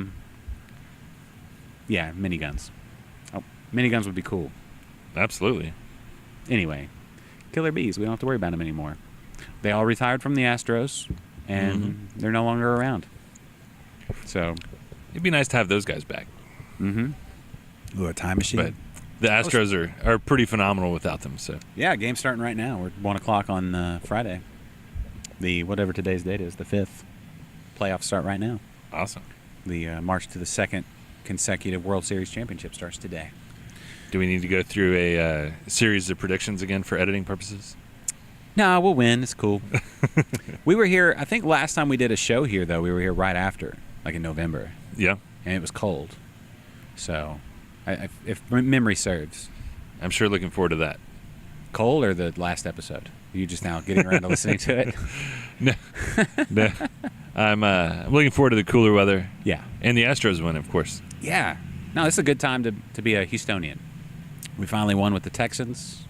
Speaker 4: miniguns. Miniguns would be cool.
Speaker 2: Absolutely.
Speaker 4: Anyway, killer bees. We don't have to worry about them anymore. They all retired from the Astros, and they're no longer around. So
Speaker 2: it'd be nice to have those guys back.
Speaker 4: Mm-hmm. Ooh, a time machine.
Speaker 2: But the Astros are pretty phenomenal without them. So
Speaker 4: yeah, game's starting right now. We're at 1:00 on Friday. Whatever today's date is, the 5th. playoffs start right now.
Speaker 2: Awesome.
Speaker 4: The march to the second consecutive World Series championship starts today.
Speaker 2: Do we need to go through a series of predictions again for editing purposes?
Speaker 4: No, we'll win. It's cool. We were here, I think last time we did a show here, though, we were here right after, like in November.
Speaker 2: Yeah.
Speaker 4: And it was cold. So, if memory serves.
Speaker 2: I'm sure looking forward to that.
Speaker 4: Cold or the last episode? Are you just now getting around to listening to it?
Speaker 2: No. I'm looking forward to the cooler weather.
Speaker 4: Yeah.
Speaker 2: And the Astros win, of course.
Speaker 4: Yeah. No, this is a good time to be a Houstonian. We finally won with the Texans.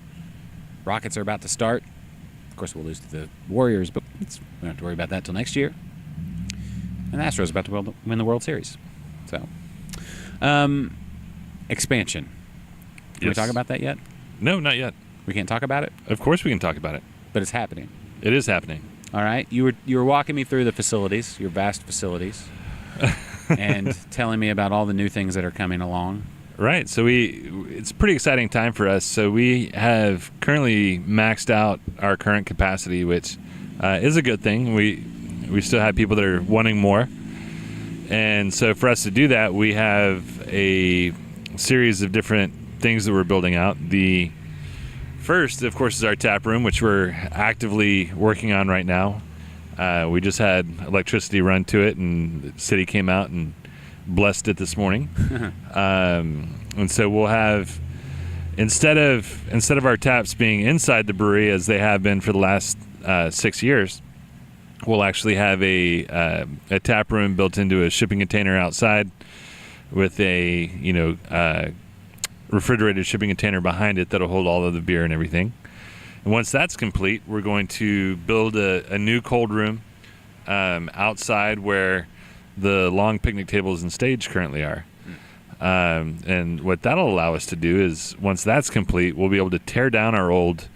Speaker 4: Rockets are about to start. Of course, we'll lose to the Warriors, but we don't have to worry about that till next year. And the Astros are about to win the World Series. So, expansion. Can we talk about that yet?
Speaker 2: No, not yet.
Speaker 4: We can't talk about it?
Speaker 2: Of course we can talk about it.
Speaker 4: But it's happening.
Speaker 2: It is happening.
Speaker 4: All right. You were walking me through the facilities, your vast facilities, and telling me about all the new things that are coming along.
Speaker 2: Right. So it's a pretty exciting time for us. So we have currently maxed out our current capacity, which is a good thing. We still have people that are wanting more. And so for us to do that, we have a series of different things that we're building out. The first, of course, is our tap room, which we're actively working on right now. We just had electricity run to it, and the city came out and blessed it this morning. And so we'll have, instead of our taps being inside the brewery as they have been for the last 6 years, we'll actually have a tap room built into a shipping container outside with a refrigerated shipping container behind it that'll hold all of the beer and everything. And once that's complete, we're going to build a new cold room outside where the long picnic tables and stage currently are. And what that'll allow us to do is, once that's complete, we'll be able to tear down our old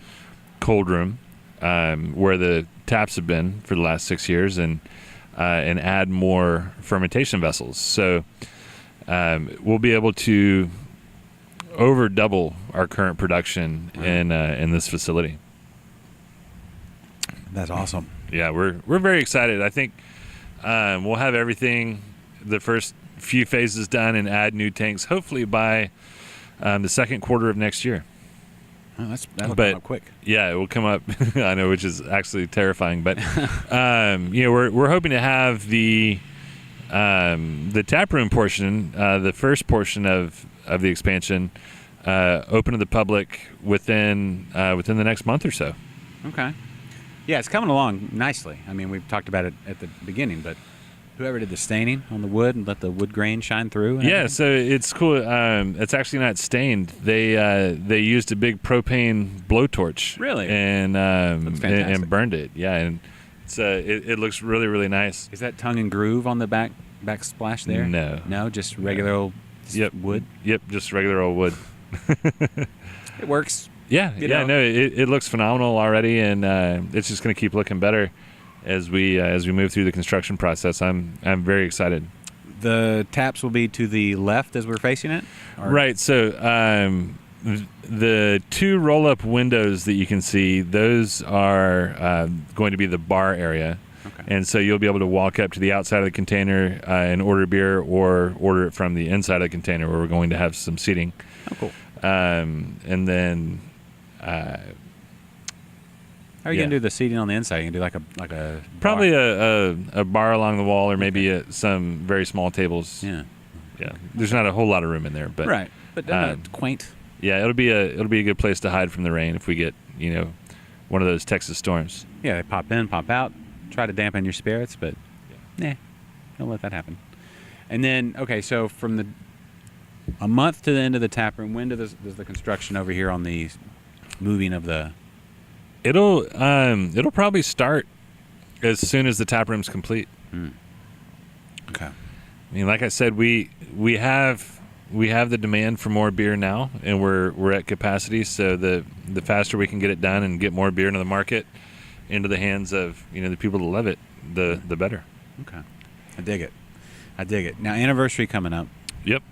Speaker 2: cold room where the taps have been for the last 6 years and add more fermentation vessels. So we'll be able to over double our current production in this facility.
Speaker 4: That's awesome.
Speaker 2: Yeah, we're very excited. I think we'll have everything, the first few phases done, and add new tanks hopefully by the second quarter of next year.
Speaker 4: Oh, that'll come up quick.
Speaker 2: Yeah, it will come up. I know, which is actually terrifying. But we're hoping to have the tap room portion, the first portion of the expansion, open to the public within the next month or so.
Speaker 4: Okay. Yeah, it's coming along nicely. I mean, we've talked about it at the beginning, but whoever did the staining on the wood and let the wood grain shine through.
Speaker 2: Yeah, so it's cool. It's actually not stained. They used a big propane blowtorch.
Speaker 4: Really?
Speaker 2: And burned it. Yeah, and it looks really, really nice.
Speaker 4: Is that tongue and groove on the backsplash there? No, just regular old wood.
Speaker 2: Yep, just regular old wood.
Speaker 4: It works.
Speaker 2: Yeah, no, it looks phenomenal already, and it's just going to keep looking better as we move through the construction process. I'm very excited.
Speaker 4: The taps will be to the left as we're facing it?
Speaker 2: Right. So the two roll-up windows that you can see, those are going to be the bar area.
Speaker 4: Okay.
Speaker 2: And so you'll be able to walk up to the outside of the container and order beer, or order it from the inside of the container where we're going to have some seating.
Speaker 4: Oh, cool.
Speaker 2: And then...
Speaker 4: How are you gonna do the seating on the inside? You can do like a
Speaker 2: probably a bar along the wall, or maybe some very small tables.
Speaker 4: Yeah.
Speaker 2: There's not a whole lot of room in there, but
Speaker 4: right. But quaint.
Speaker 2: Yeah, it'll be a good place to hide from the rain if we get one of those Texas storms.
Speaker 4: Yeah, they pop in, pop out, try to dampen your spirits, but don't let that happen. And then so from a month to the end of the tap room, when does the construction over here on the moving of the?
Speaker 2: It'll probably start as soon as the tap room's complete.
Speaker 4: Okay.
Speaker 2: I mean, like I said, we have the demand for more beer now, and we're at capacity. So the faster we can get it done and get more beer into the market, into the hands of the people that love it, the better.
Speaker 4: Okay. I dig it. Now, anniversary coming up.
Speaker 2: Yep.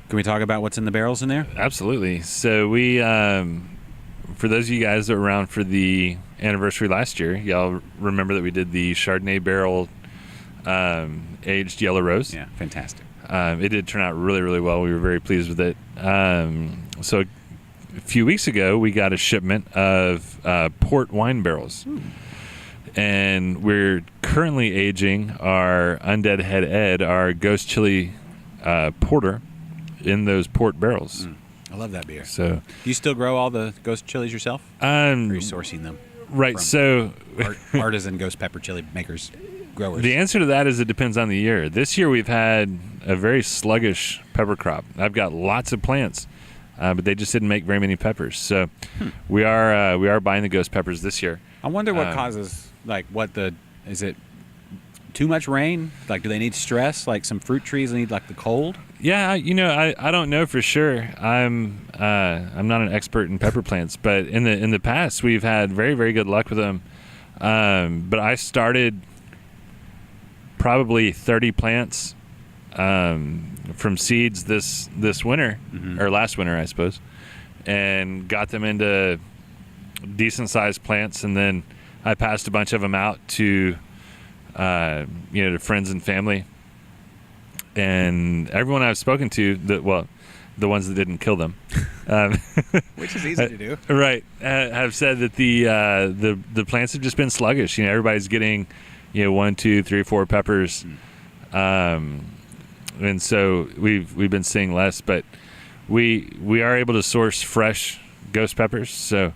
Speaker 4: Can we talk about what's in the barrels in there?
Speaker 2: Absolutely. So we, for those of you guys that were around for the anniversary last year, y'all remember that we did the Chardonnay barrel aged yellow rose.
Speaker 4: Yeah, fantastic.
Speaker 2: It did turn out really, really well. We were very pleased with it. So a few weeks ago, we got a shipment of port wine barrels. And we're currently aging our Undead Head Ed, our Ghost Chili porter, in those port barrels.
Speaker 4: I love that beer.
Speaker 2: So,
Speaker 4: do you still grow all the ghost chilies yourself? Or are you sourcing them?
Speaker 2: Right. So,
Speaker 4: artisan ghost pepper chili makers, growers.
Speaker 2: The answer to that is it depends on the year. This year we've had a very sluggish pepper crop. I've got lots of plants, but they just didn't make very many peppers. So, we are buying the ghost peppers this year.
Speaker 4: I wonder what causes, is it too much rain? Like, do they need stress? Like some fruit trees need like the cold?
Speaker 2: Yeah, I don't know for sure. I'm not an expert in pepper plants, but in the past we've had very, very good luck with them. But I started probably 30 plants from seeds this winter, or last winter, I suppose, and got them into decent sized plants, and then I passed a bunch of them out to to friends and family, and everyone I've spoken to, the ones that didn't kill them,
Speaker 4: which is easy to do,
Speaker 2: right, have said that the plants have just been sluggish. Everybody's getting 1, 2, 3, 4 peppers, and so we've been seeing less, but we are able to source fresh ghost peppers, so.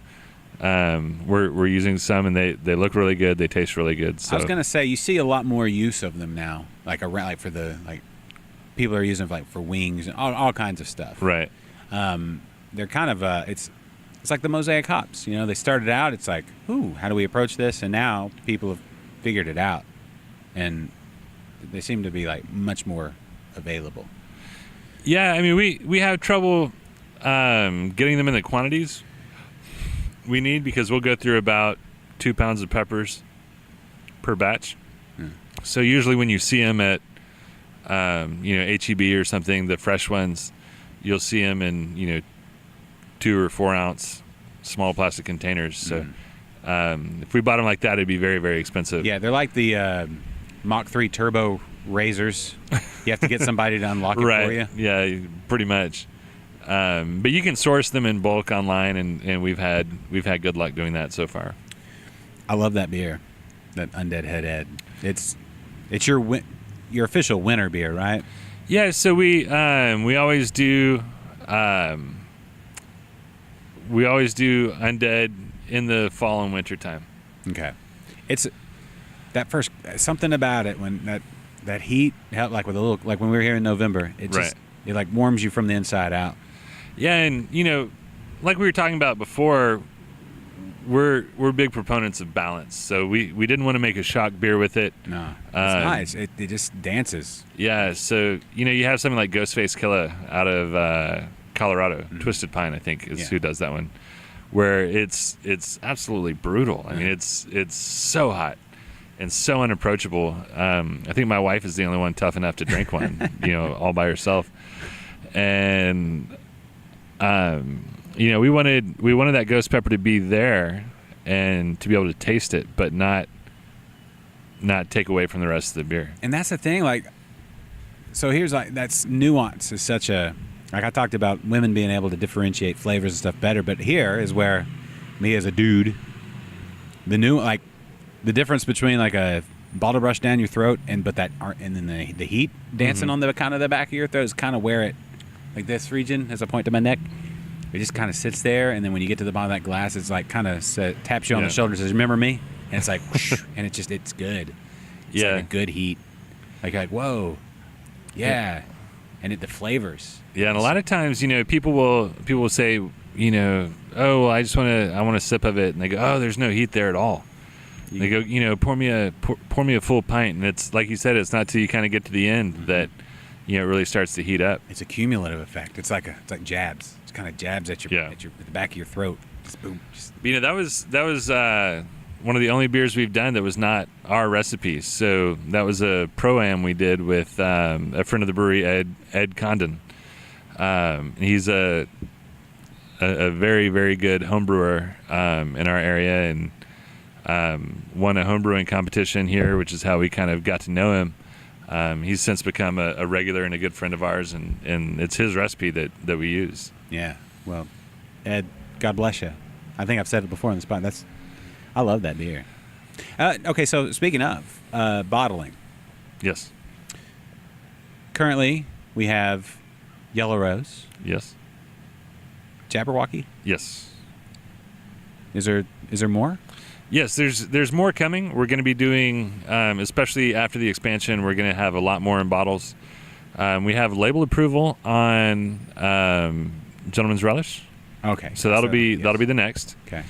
Speaker 2: We're using some, and they look really good. They taste really good. So.
Speaker 4: I was gonna say, you see a lot more use of them now, people are using them for wings and all kinds of stuff.
Speaker 2: Right.
Speaker 4: They're kind of it's like the mosaic hops. They started out, it's like, ooh, how do we approach this? And now people have figured it out, and they seem to be much more available.
Speaker 2: Yeah, I mean we have trouble getting them in the quantities we need, because we'll go through about 2 pounds of peppers per batch. So usually when you see them at HEB or something, the fresh ones, you'll see them in 2 or 4 ounce small plastic containers. So if we bought them like that, it'd be very, very expensive.
Speaker 4: Yeah, they're like the Mach 3 turbo razors. You have to get somebody to unlock it for you.
Speaker 2: Yeah, pretty much. But you can source them in bulk online, and we've had good luck doing that so far.
Speaker 4: I love that beer, that Undead Head Ed. It's your official winter beer, right?
Speaker 2: Yeah. So we always do Undead in the fall and winter time.
Speaker 4: Okay. It's that first something about it when that heat, like with a little, like when we were here in November, it just it warms you from the inside out.
Speaker 2: Yeah, and like we were talking about before, we're big proponents of balance. So we didn't want to make a shock beer with it.
Speaker 4: No, it's nice. It just dances.
Speaker 2: Yeah, so you have something like Ghostface Killer out of Colorado, Twisted Pine, I think is who does that one, where it's absolutely brutal. I mean, it's so hot and so unapproachable. I think my wife is the only one tough enough to drink one, all by herself, and. We wanted that ghost pepper to be there and to be able to taste it, but not take away from the rest of the beer.
Speaker 4: And that's the thing, so here's that's nuance is such a, I talked about women being able to differentiate flavors and stuff better, but here is where me as a dude, the difference between a bottle brush down your throat and then the heat dancing on the kind of the back of your throat is kind of where it, like this region as I point to my neck, it just kind of sits there, and then when you get to the bottom of that glass, it's kind of taps you on the shoulder and says, "Remember me?" And it's like, whoosh, and it's good. It's a good heat. Like whoa, yeah, and the flavors.
Speaker 2: Yeah, and a lot of times, people will say, oh, I want a sip of it, and they go, oh, there's no heat there at all. They go, pour me a full pint, and it's like you said, it's not till you kind of get to the end that. It really starts to heat up.
Speaker 4: It's a cumulative effect. It's like jabs. It's kind of jabs at the back of your throat. Just boom.
Speaker 2: That was one of the only beers we've done that was not our recipe. So that was a pro-am we did with a friend of the brewery, Ed Condon. He's a very, very good home brewer in our area, and won a home brewing competition here, which is how we kind of got to know him. He's since become a regular and a good friend of ours, and it's his recipe that we use.
Speaker 4: Yeah. Well, Ed, God bless you. I think I've said it before on the spot. I love that beer. Okay, so speaking of bottling,
Speaker 2: Yes.
Speaker 4: currently we have Yellow Rose,
Speaker 2: Yes.
Speaker 4: Jabberwocky.
Speaker 2: Yes.
Speaker 4: Is there more?
Speaker 2: Yes, there's more coming. We're going to be doing, especially after the expansion, we're going to have a lot more in bottles. We have label approval on Gentleman's Relish,
Speaker 4: Okay.
Speaker 2: so that'll be
Speaker 4: yes.
Speaker 2: the next.
Speaker 4: Okay.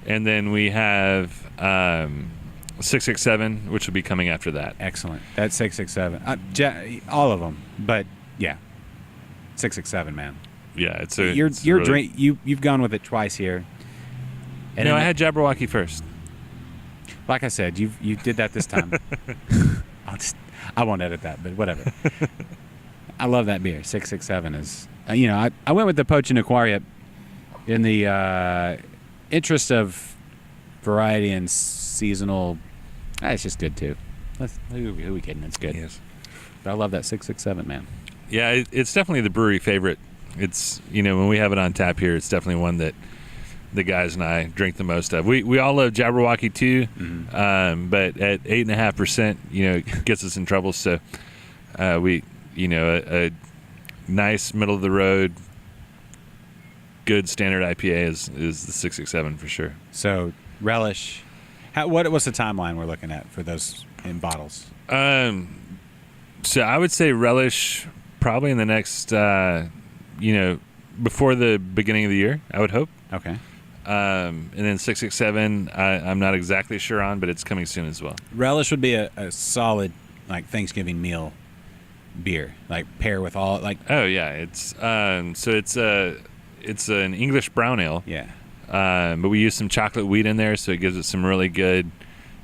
Speaker 2: And then we have 667, which will be coming after that.
Speaker 4: Excellent. That's 667. All of them, but yeah, 667, man.
Speaker 2: Yeah, it's
Speaker 4: You're
Speaker 2: really,
Speaker 4: you've gone with it twice here. And
Speaker 2: No,
Speaker 4: in
Speaker 2: I had Jabberwocky first.
Speaker 4: Like I said, you did that this time. I won't edit that, but whatever. I love that beer. 667 is. I went with the Poachin Aquaria in the interest of variety and seasonal. It's just good too. Who are we kidding? It's good.
Speaker 2: Yes.
Speaker 4: But I love that 667, man.
Speaker 2: Yeah, it's definitely the brewery favorite. It's when we have it on tap here, it's definitely one that the guys and I drink the most of. We all love Jabberwocky too, but at 8.5%, it gets us in trouble. So we, a nice middle of the road, good standard IPA is the 667 for sure.
Speaker 4: So relish. What's the timeline we're looking at for those in bottles?
Speaker 2: So I would say relish probably in the next, before the beginning of the year, I would hope.
Speaker 4: Okay.
Speaker 2: And then 667, I'm not exactly sure on, but it's coming soon as well.
Speaker 4: Relish would be a solid Thanksgiving meal beer, pair with all
Speaker 2: Oh yeah, it's it's an English brown ale.
Speaker 4: Yeah.
Speaker 2: But we use some chocolate wheat in there, so it gives it some really good,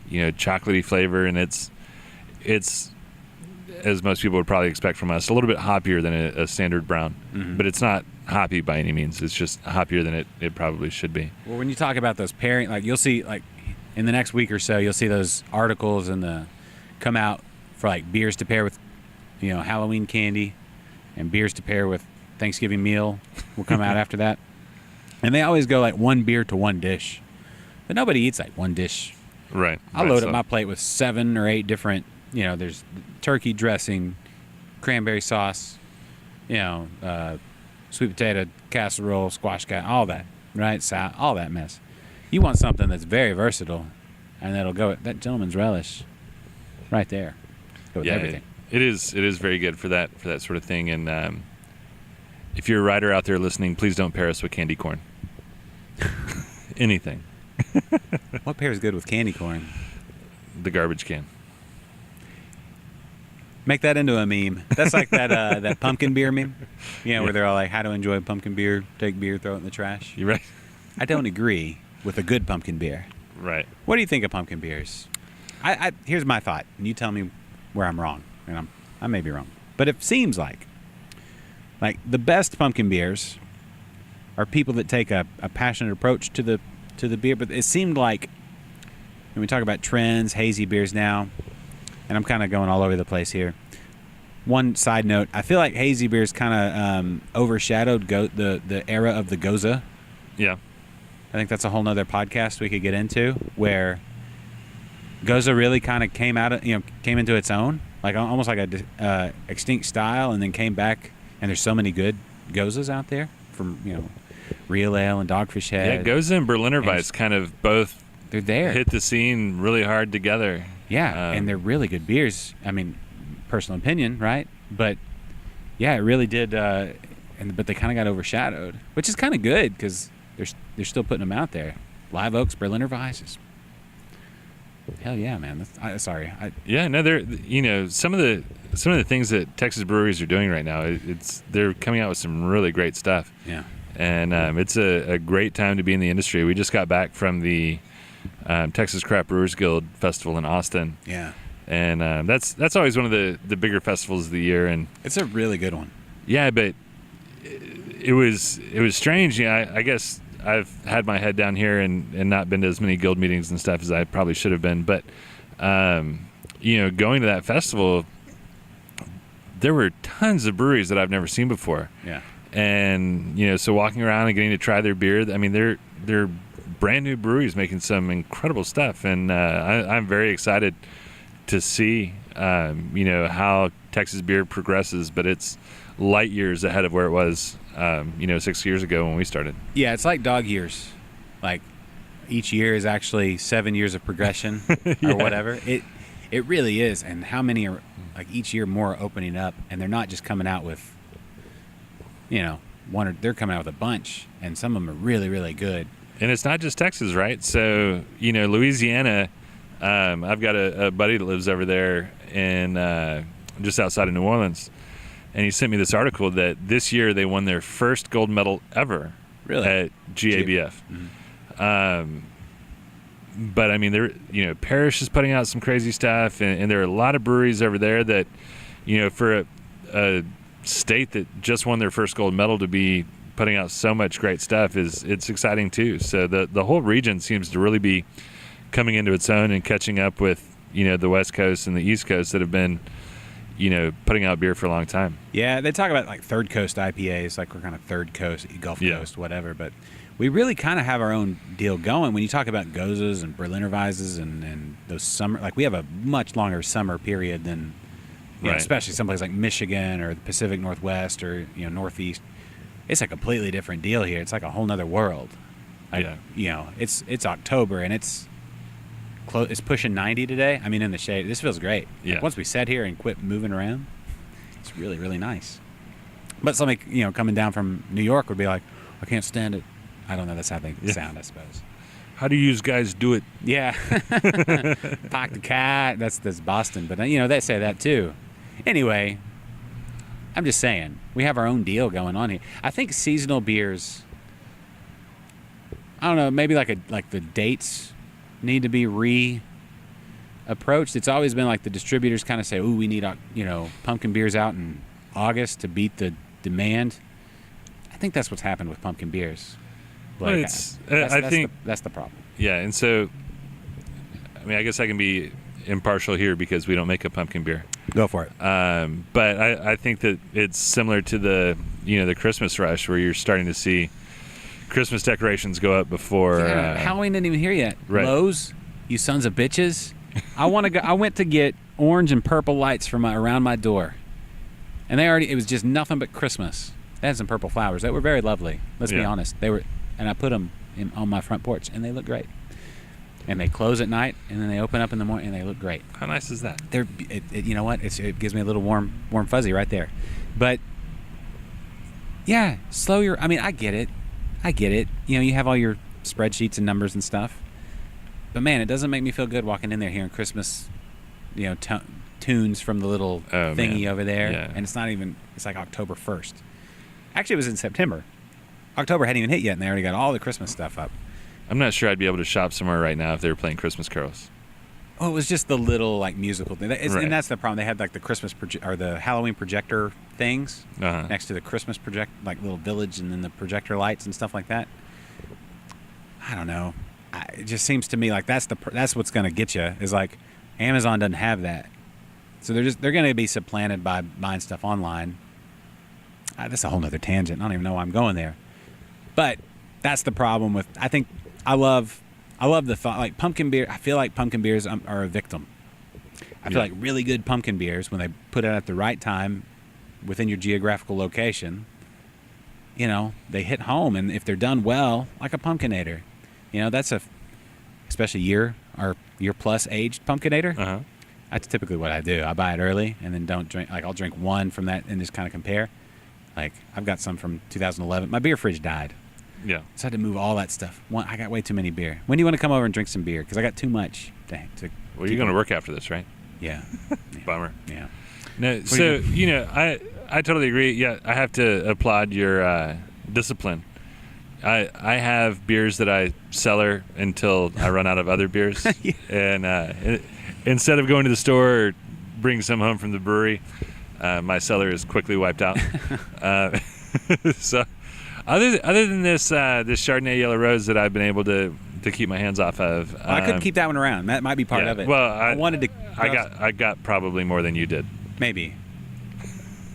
Speaker 2: chocolatey flavor, and it's as most people would probably expect from us, a little bit hoppier than a standard brown, but it's not hoppy by any means. It's just hoppier than it probably should be.
Speaker 4: Well, when you talk about those pairing, you'll see in the next week or so, you'll see those articles come out for beers to pair with, Halloween candy, and beers to pair with Thanksgiving meal will come out after that, and they always go one beer to one dish, but nobody eats one dish.
Speaker 2: Right.
Speaker 4: I load up my plate with 7 or 8 different. There's turkey dressing, cranberry sauce, sweet potato casserole, squash all that, right? All that mess. You want something that's very versatile, and that'll go with that Gentleman's Relish right there. Go with everything.
Speaker 2: It is very good for that sort of thing. And if you're a writer out there listening, please don't pair us with candy corn. Anything.
Speaker 4: What pairs good with candy corn?
Speaker 2: The garbage can.
Speaker 4: Make that into a meme. That's like that pumpkin beer meme. Where they're all how to enjoy pumpkin beer, take beer, throw it in the trash.
Speaker 2: You're right.
Speaker 4: I don't agree with a good pumpkin beer.
Speaker 2: Right.
Speaker 4: What do you think of pumpkin beers? Here's my thought, and you tell me where I'm wrong, and I may be wrong. But it seems like the best pumpkin beers are people that take a passionate approach to the beer. But it seemed like when we talk about trends, hazy beers now, and I'm kind of going all over the place here. One side note, I feel like hazy beers kind of overshadowed the era of the Goza.
Speaker 2: Yeah.
Speaker 4: I think that's a whole nother podcast we could get into, where Goza really kind of came into its own, almost like a extinct style, and then came back. And there's so many good Gozas out there from Real Ale and Dogfish Head.
Speaker 2: Yeah, Goza and Berliner Weiss kind of both
Speaker 4: they're there.
Speaker 2: Hit the scene really hard together.
Speaker 4: Yeah, and they're really good beers. I mean, personal opinion, right? But yeah, it really did. But they kind of got overshadowed, which is kind of good because they're still putting them out there. Live Oaks, Berliner Weisses. Hell yeah, man!
Speaker 2: They're some of the things that Texas breweries are doing right now. They're coming out with some really great stuff.
Speaker 4: Yeah,
Speaker 2: and it's a great time to be in the industry. We just got back from the Texas Craft Brewers Guild Festival in Austin.
Speaker 4: Yeah,
Speaker 2: and that's always one of the bigger festivals of the year, and
Speaker 4: it's a really good one.
Speaker 2: Yeah, but it was strange. I guess I've had my head down here and not been to as many guild meetings and stuff as I probably should have been. But going to that festival, there were tons of breweries that I've never seen before.
Speaker 4: Yeah.
Speaker 2: And, so walking around and getting to try their beer, I mean, they're brand new breweries making some incredible stuff. And I'm very excited to see, how Texas beer progresses, but it's light years ahead of where it was, 6 years ago when we started.
Speaker 4: Yeah, it's like dog years. Like each year is actually 7 years of progression or whatever. It really is. And how many are, like, each year more are opening up, and they're not just coming out with, one, or they're coming out with a bunch, and some of them are really, really good.
Speaker 2: And it's not just Texas, right? So, Louisiana, I've got a buddy that lives over there in just outside of New Orleans, and he sent me this article that this year they won their first gold medal ever at GABF. Mm-hmm. But I mean, Parrish is putting out some crazy stuff, and there are a lot of breweries over there that, for a state that just won their first gold medal to be putting out so much great stuff it's exciting too. So the whole region seems to really be coming into its own and catching up with, the West Coast and the East Coast that have been, putting out beer for a long time.
Speaker 4: Yeah, they talk about like third coast IPAs, like we're kind of third coast, Gulf Coast, whatever, but we really kind of have our own deal going. When you talk about Gozas and Berliner Weisses and those summer, like we have a much longer summer period than, especially someplace like Michigan or the Pacific Northwest or, Northeast. It's a completely different deal here. It's like a whole nother world. It's October and it's pushing 90 today. I mean, in the shade, this feels great.
Speaker 2: Yeah.
Speaker 4: Like once we sat here and quit moving around, it's really, really nice. But somebody, coming down from New York would be like, I can't stand it. I don't know. That's how they sound, I suppose.
Speaker 2: How do you guys do it?
Speaker 4: Yeah. Park the cat. That's Boston. But, they say that too. Anyway, I'm just saying, we have our own deal going on here. I think seasonal beers, I don't know, maybe like the dates need to be re-approached. It's always been like the distributors kind of say, ooh, we need, pumpkin beers out in August to beat the demand. I think that's what's happened with pumpkin beers. Like, I think that's the problem.
Speaker 2: Yeah, and so, I mean, I guess I can be impartial here because we don't make a pumpkin beer.
Speaker 4: Go for it.
Speaker 2: But I think that it's similar to the Christmas rush where you're starting to see Christmas decorations go up before
Speaker 4: Halloween didn't even hear yet.
Speaker 2: Right.
Speaker 4: Lowe's, you sons of bitches. I went to get orange and purple lights for around my door, and it was just nothing but Christmas. They had some purple flowers that were very lovely. Let's be honest. They were, and I put them on my front porch, and they look great. And they close at night, and then they open up in the morning, and they look great.
Speaker 2: How nice is that?
Speaker 4: You know what? It gives me a little warm fuzzy right there. But yeah, I mean, I get it. You have all your spreadsheets and numbers and stuff. But man, it doesn't make me feel good walking in there hearing Christmas, tunes from the little thingy over there.
Speaker 2: Yeah.
Speaker 4: And it's like October 1st. Actually, it was in September. October hadn't even hit yet, and they already got all the Christmas stuff up.
Speaker 2: I'm not sure I'd be able to shop somewhere right now if they were playing Christmas carols.
Speaker 4: Oh, it was just the little like musical thing,
Speaker 2: Right.
Speaker 4: And that's the problem. They had like the Christmas or the Halloween projector things next to the Christmas like little village, and then the projector lights and stuff like that. I don't know. It just seems to me like that's what's going to get you is like Amazon doesn't have that, so they're going to be supplanted by buying stuff online. That's a whole nother tangent. I don't even know why I'm going there, but that's the problem with. I think I love the thought, like pumpkin beer. I feel like pumpkin beers are a victim. I feel like really good pumpkin beers, when they put it at the right time within your geographical location, they hit home. And if they're done well, like a Pumpkinator, that's especially year plus aged Pumpkinator.
Speaker 2: Uh-huh.
Speaker 4: That's typically what I do. I buy it early and then don't drink. Like I'll drink one from that and just kind of compare. Like I've got some from 2011. My beer fridge died.
Speaker 2: Yeah.
Speaker 4: So I had to move all that stuff. I got way too many beer. When do you want to come over and drink some beer? Because I got too much to
Speaker 2: Well, you're going to work after this, right?
Speaker 4: Yeah.
Speaker 2: Bummer.
Speaker 4: Yeah.
Speaker 2: No, so, I totally agree. Yeah, I have to applaud your discipline. I have beers that I cellar until I run out of other beers.
Speaker 4: Yeah.
Speaker 2: And instead of going to the store or bring some home from the brewery, my cellar is quickly wiped out. So other than this Chardonnay Yellow Rose that I've been able to keep my hands off of.
Speaker 4: Well, I couldn't keep that one around. That might be part of it.
Speaker 2: Well,
Speaker 4: I wanted to.
Speaker 2: I got probably more than you did.
Speaker 4: Maybe.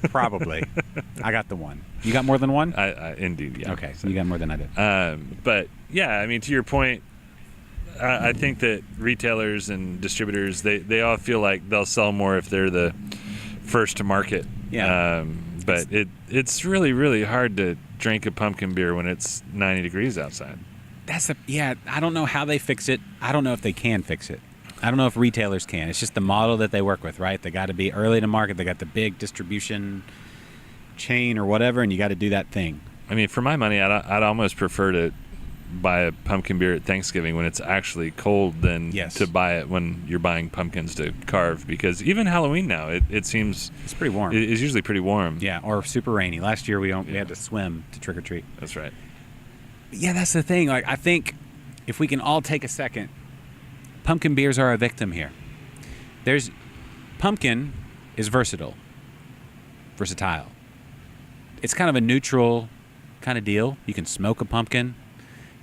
Speaker 4: Probably. I got the one. You got more than one?
Speaker 2: Indeed, yeah.
Speaker 4: Okay, so you got more than I did.
Speaker 2: But yeah, I mean, to your point, I think that retailers and distributors, they all feel like they'll sell more if they're the first to market.
Speaker 4: Yeah.
Speaker 2: But it's really, really hard to drink a pumpkin beer when it's 90 degrees outside.
Speaker 4: I don't know how they fix it. I don't know if they can fix it. I don't know if retailers can. It's just the model that they work with, right? They got to be early to market. They got the big distribution chain or whatever, and you got to do that thing.
Speaker 2: I mean, for my money, I'd almost prefer to buy a pumpkin beer at Thanksgiving when it's actually cold than to buy it when you're buying pumpkins to carve, because even Halloween now, it seems
Speaker 4: it's pretty warm.
Speaker 2: It's usually pretty warm.
Speaker 4: Yeah, or super rainy. Last year we had to swim to trick or treat.
Speaker 2: That's right.
Speaker 4: Yeah, that's the thing. Like, I think if we can all take a second, pumpkin beers are a victim here. Pumpkin is versatile. It's kind of a neutral kind of deal. You can smoke a pumpkin.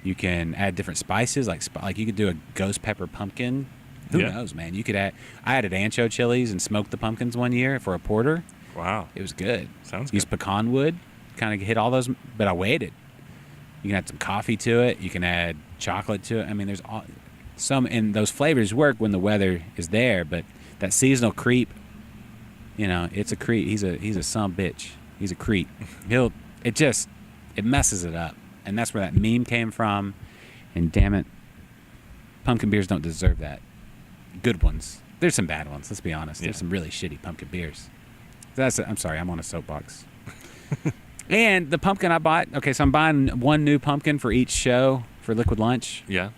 Speaker 4: You can add different spices, like you could do a ghost pepper pumpkin. Who knows, man? You could add. I added ancho chilies and smoked the pumpkins one year for a porter.
Speaker 2: Wow,
Speaker 4: it was good.
Speaker 2: Sounds
Speaker 4: Used
Speaker 2: good.
Speaker 4: pecan wood, kind of hit all those, but I waited. You can add some coffee to it. You can add chocolate to it. I mean, there's and those flavors work when the weather is there. But that seasonal creep, it's a creep. He's a son of a bitch. He's a creep. It messes it up. And that's where that meme came from. And damn it, pumpkin beers don't deserve that. Good ones. There's some bad ones, let's be honest. There's some really shitty pumpkin beers. I'm sorry, I'm on a soapbox. And the pumpkin I bought, so I'm buying one new pumpkin for each show for Liquid Lunch.
Speaker 2: Yeah.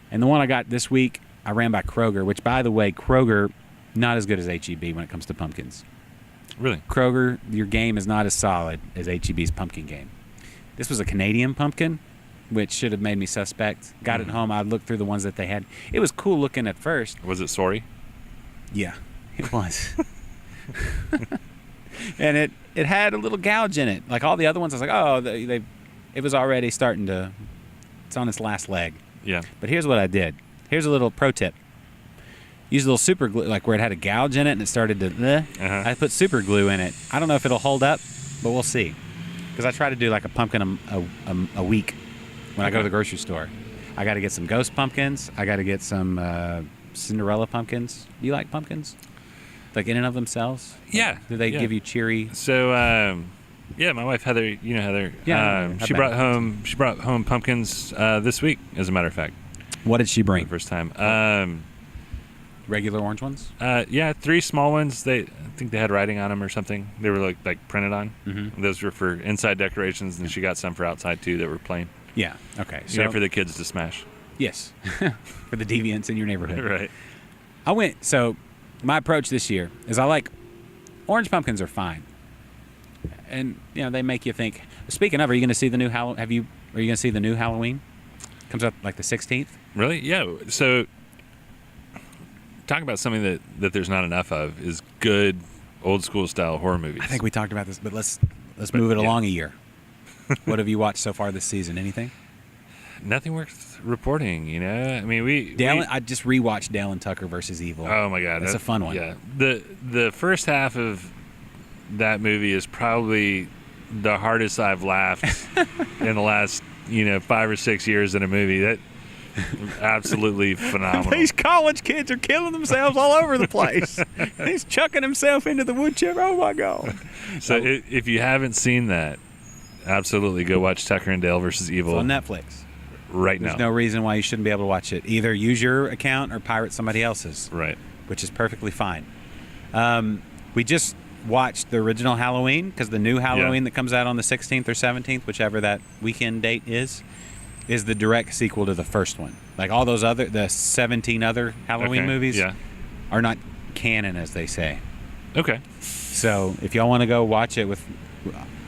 Speaker 4: And the one I got this week, I ran by Kroger, which, by the way, Kroger, not as good as H-E-B when it comes to pumpkins.
Speaker 2: Really?
Speaker 4: Kroger, your game is not as solid as H-E-B's pumpkin game. This was a Canadian pumpkin, which should have made me suspect. Got it home. I looked through the ones that they had. It was cool looking at first.
Speaker 2: Was it sorry?
Speaker 4: Yeah, it was. And it had a little gouge in it. Like all the other ones, I was like, it was already starting to, it's on its last leg.
Speaker 2: Yeah.
Speaker 4: But here's what I did. Here's a little pro tip. Use a little super glue, like where it had a gouge in it and it started to, I put super glue in it. I don't know if it'll hold up, but we'll see. Because I try to do like a pumpkin a week when I go to the grocery store. I got to get some ghost pumpkins. I got to get some Cinderella pumpkins. Do you like pumpkins? Like in and of themselves?
Speaker 2: Yeah.
Speaker 4: Do they give you cheery?
Speaker 2: So, my wife Heather, Heather.
Speaker 4: Yeah.
Speaker 2: She brought home pumpkins this week, as a matter of fact.
Speaker 4: What did she bring?
Speaker 2: For the first time.
Speaker 4: Regular orange ones?
Speaker 2: 3 small ones. I think they had writing on them or something. They were like printed on.
Speaker 4: Mm-hmm.
Speaker 2: Those were for inside decorations, and she got some for outside too that were plain.
Speaker 4: Yeah. Okay. So
Speaker 2: for the kids to smash.
Speaker 4: Yes, for the deviants in your neighborhood.
Speaker 2: Right.
Speaker 4: So my approach this year is orange pumpkins are fine, and they make you think. Speaking of, are you going to see the new Are you going to see the new Halloween? Comes up like the 16th.
Speaker 2: Really? Yeah. So. Talk about something that there's not enough of is good old school style horror movies.
Speaker 4: I think we talked about this, but let's move it along a year. What have you watched so far this season? Anything?
Speaker 2: Nothing worth reporting, I mean,
Speaker 4: I just rewatched Dale and Tucker versus Evil.
Speaker 2: Oh my god,
Speaker 4: that's a fun one.
Speaker 2: Yeah, the first half of that movie is probably the hardest I've laughed in the last 5 or 6 years in a movie. That. Absolutely phenomenal.
Speaker 4: These college kids are killing themselves all over the place. He's chucking himself into the wood chipper. Oh my god!
Speaker 2: So if you haven't seen that, absolutely go watch Tucker and Dale versus Evil.
Speaker 4: It's on Netflix
Speaker 2: right now.
Speaker 4: There's no reason why you shouldn't be able to watch it. Either use your account or pirate somebody else's.
Speaker 2: Right.
Speaker 4: Which is perfectly fine. We just watched the original Halloween because the new Halloween that comes out on the 16th or 17th, whichever that weekend date is the direct sequel to the first one. Like all those the 17 other Halloween movies are not canon, as they say.
Speaker 2: Okay.
Speaker 4: So if y'all want to go watch it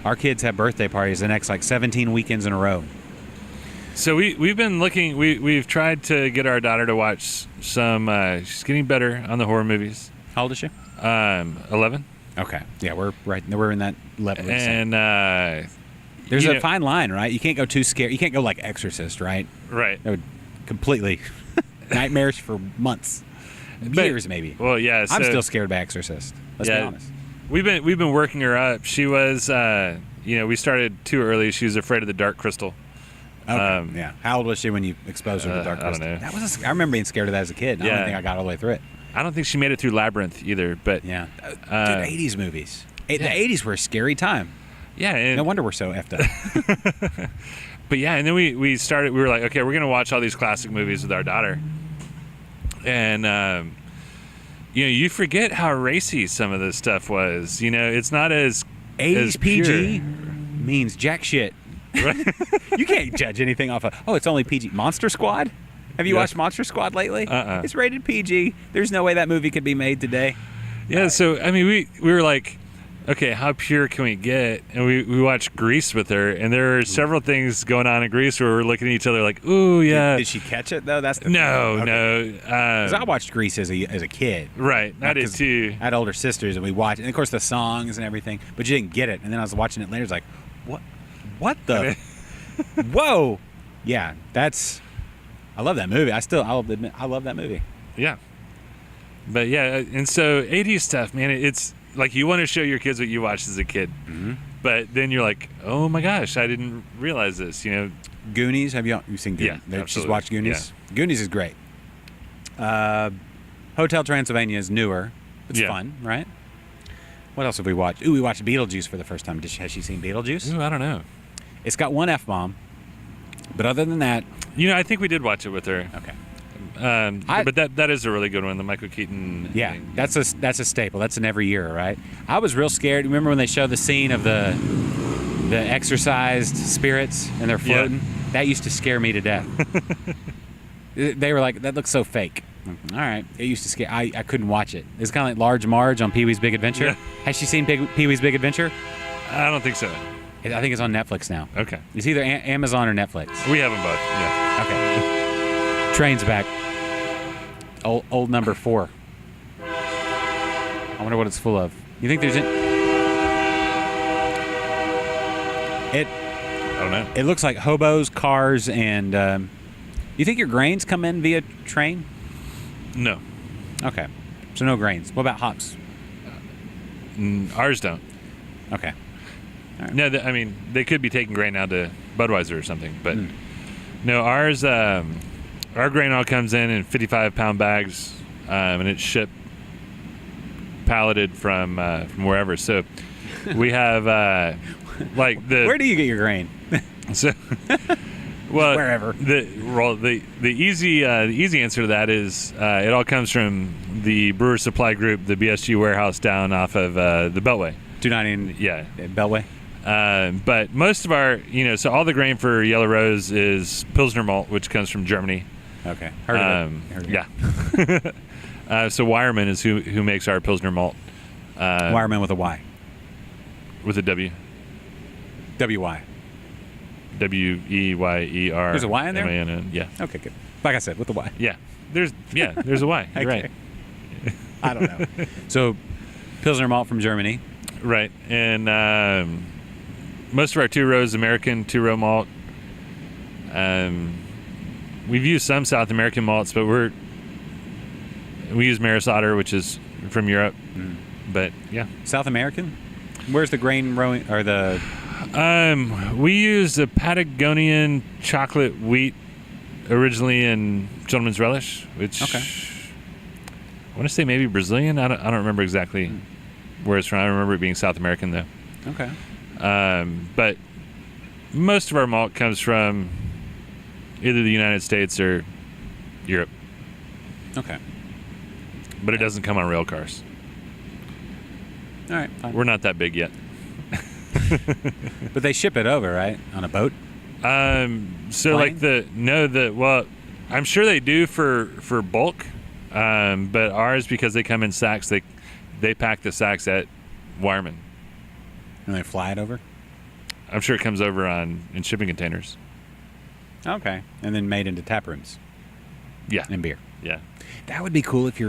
Speaker 4: our kids have birthday parties the next 17 weekends in a row.
Speaker 2: So we've been looking, we've tried to get our daughter to watch some, she's getting better on the horror movies.
Speaker 4: How old is she?
Speaker 2: 11.
Speaker 4: Okay. Yeah, we're in that level.
Speaker 2: And,
Speaker 4: there's a fine line, right? You can't go too scared. You can't go like Exorcist, right?
Speaker 2: Right.
Speaker 4: That would completely nightmarish for months, years maybe.
Speaker 2: Well, yeah.
Speaker 4: I'm still scared by Exorcist. Let's be honest.
Speaker 2: we've been working her up. She was, we started too early. She was afraid of the dark crystal.
Speaker 4: Okay. Yeah. How old was she when you exposed her to dark crystal?
Speaker 2: I don't know.
Speaker 4: I remember being scared of that as a kid. I don't think I got all the way through it.
Speaker 2: I don't think she made it through Labyrinth either. But
Speaker 4: yeah, dude, 80s movies. The 80s were a scary time.
Speaker 2: Yeah. And
Speaker 4: no wonder we're so effed up.
Speaker 2: But yeah, and then we started. We were like, okay, we're gonna watch all these classic movies with our daughter, and you forget how racy some of this stuff was. It's not as
Speaker 4: 80s
Speaker 2: as
Speaker 4: PG
Speaker 2: pure.
Speaker 4: means jack shit. You can't judge anything off of, it's only PG. Monster Squad? Have you watched Monster Squad lately? It's rated PG. There's no way that movie could be made today.
Speaker 2: Yeah, so, I mean, we were like, okay, how pure can we get? And we watched Grease with her, and there are several things going on in Grease where we're looking at each other like, ooh, yeah.
Speaker 4: Did she catch it, though? That's the
Speaker 2: No.
Speaker 4: Because I watched Grease as a kid.
Speaker 2: Right, I did too.
Speaker 4: I had older sisters, and we watched it. And, of course, the songs and everything, but you didn't get it. And then I was watching it later, it's like, what the? Whoa. Yeah, I love that movie. I'll admit, I love that movie.
Speaker 2: Yeah. But, yeah, and so 80s stuff, man, it's like you want to show your kids what you watched as a kid.
Speaker 4: Mm-hmm.
Speaker 2: But then you're like, oh, my gosh, I didn't realize this,
Speaker 4: Goonies, you've seen Goonies?
Speaker 2: Yeah,
Speaker 4: She's watched Goonies?
Speaker 2: Yeah.
Speaker 4: Goonies is great. Hotel Transylvania is newer. It's fun, right? What else have we watched? We watched Beetlejuice for the first time. Has she seen Beetlejuice?
Speaker 2: Ooh, I don't know.
Speaker 4: It's got one F-bomb. But other than that...
Speaker 2: I think we did watch it with her.
Speaker 4: Okay.
Speaker 2: But that is a really good one, the Michael Keaton thing.
Speaker 4: That's a staple. That's an every year, right? I was real scared. Remember when they showed the scene of the exorcised spirits and they're floating? Yeah. That used to scare me to death. They were like, that looks so fake. All right. It used to scare. I couldn't watch it. It's kind of like Large Marge on Pee-wee's Big Adventure.
Speaker 2: Yeah.
Speaker 4: Has she seen Pee-wee's Big Adventure?
Speaker 2: I don't think so.
Speaker 4: I think it's on Netflix now.
Speaker 2: Okay.
Speaker 4: It's either Amazon or Netflix.
Speaker 2: We have them both. Yeah.
Speaker 4: Okay. Train's back. Old number 4. I wonder what it's full of. You think there's
Speaker 2: I don't know.
Speaker 4: It looks like hobos, cars, and you think your grains come in via train?
Speaker 2: No.
Speaker 4: Okay. So no grains. What about hops?
Speaker 2: Ours don't.
Speaker 4: Okay. Right.
Speaker 2: No, I mean, they could be taking grain out to Budweiser or something, but no, ours, our grain all comes in 55-pound bags, and it's shipped palleted from wherever. So we have like the.
Speaker 4: Where do you get your grain?
Speaker 2: So, well,
Speaker 4: wherever.
Speaker 2: The easy answer to that is it all comes from the Brewer Supply Group, the BSG warehouse down off of the Beltway.
Speaker 4: 290.
Speaker 2: Yeah,
Speaker 4: Beltway.
Speaker 2: But most of our, so all the grain for Yellow Rose is Pilsner malt, which comes from Germany.
Speaker 4: Okay, heard of it.
Speaker 2: Yeah. So Weyermann is who makes our Pilsner malt.
Speaker 4: Weyermann with a Y.
Speaker 2: With a W.
Speaker 4: W-Y.
Speaker 2: W-E-Y-E-R.
Speaker 4: There's a Y in there?
Speaker 2: M-A-N-N. Yeah.
Speaker 4: Okay, good. Like I said, with a Y.
Speaker 2: Yeah. There's a Y. You're right.
Speaker 4: I don't know. So, Pilsner malt from Germany.
Speaker 2: Right. And most of our two-rows American two-row malt. We've used some South American malts, but we use Maris Otter, which is from Europe. But yeah,
Speaker 4: South American. Where's the grain rowing or the?
Speaker 2: We used a Patagonian chocolate wheat originally in Gentleman's Relish, which I want to say maybe Brazilian. I don't remember exactly where it's from. I remember it being South American though.
Speaker 4: Okay.
Speaker 2: But most of our malt comes from either the United States or Europe.
Speaker 4: Okay.
Speaker 2: But it doesn't come on rail cars.
Speaker 4: All right. Fine.
Speaker 2: We're not that big yet.
Speaker 4: But they ship it over, right? On a boat?
Speaker 2: So
Speaker 4: Plane?
Speaker 2: Well, I'm sure they do for bulk. But ours, because they come in sacks, they pack the sacks at Weyermann.
Speaker 4: And they fly it over?
Speaker 2: I'm sure it comes over in shipping containers.
Speaker 4: Okay. And then made into tap rooms.
Speaker 2: Yeah.
Speaker 4: And beer.
Speaker 2: Yeah.
Speaker 4: That would be cool if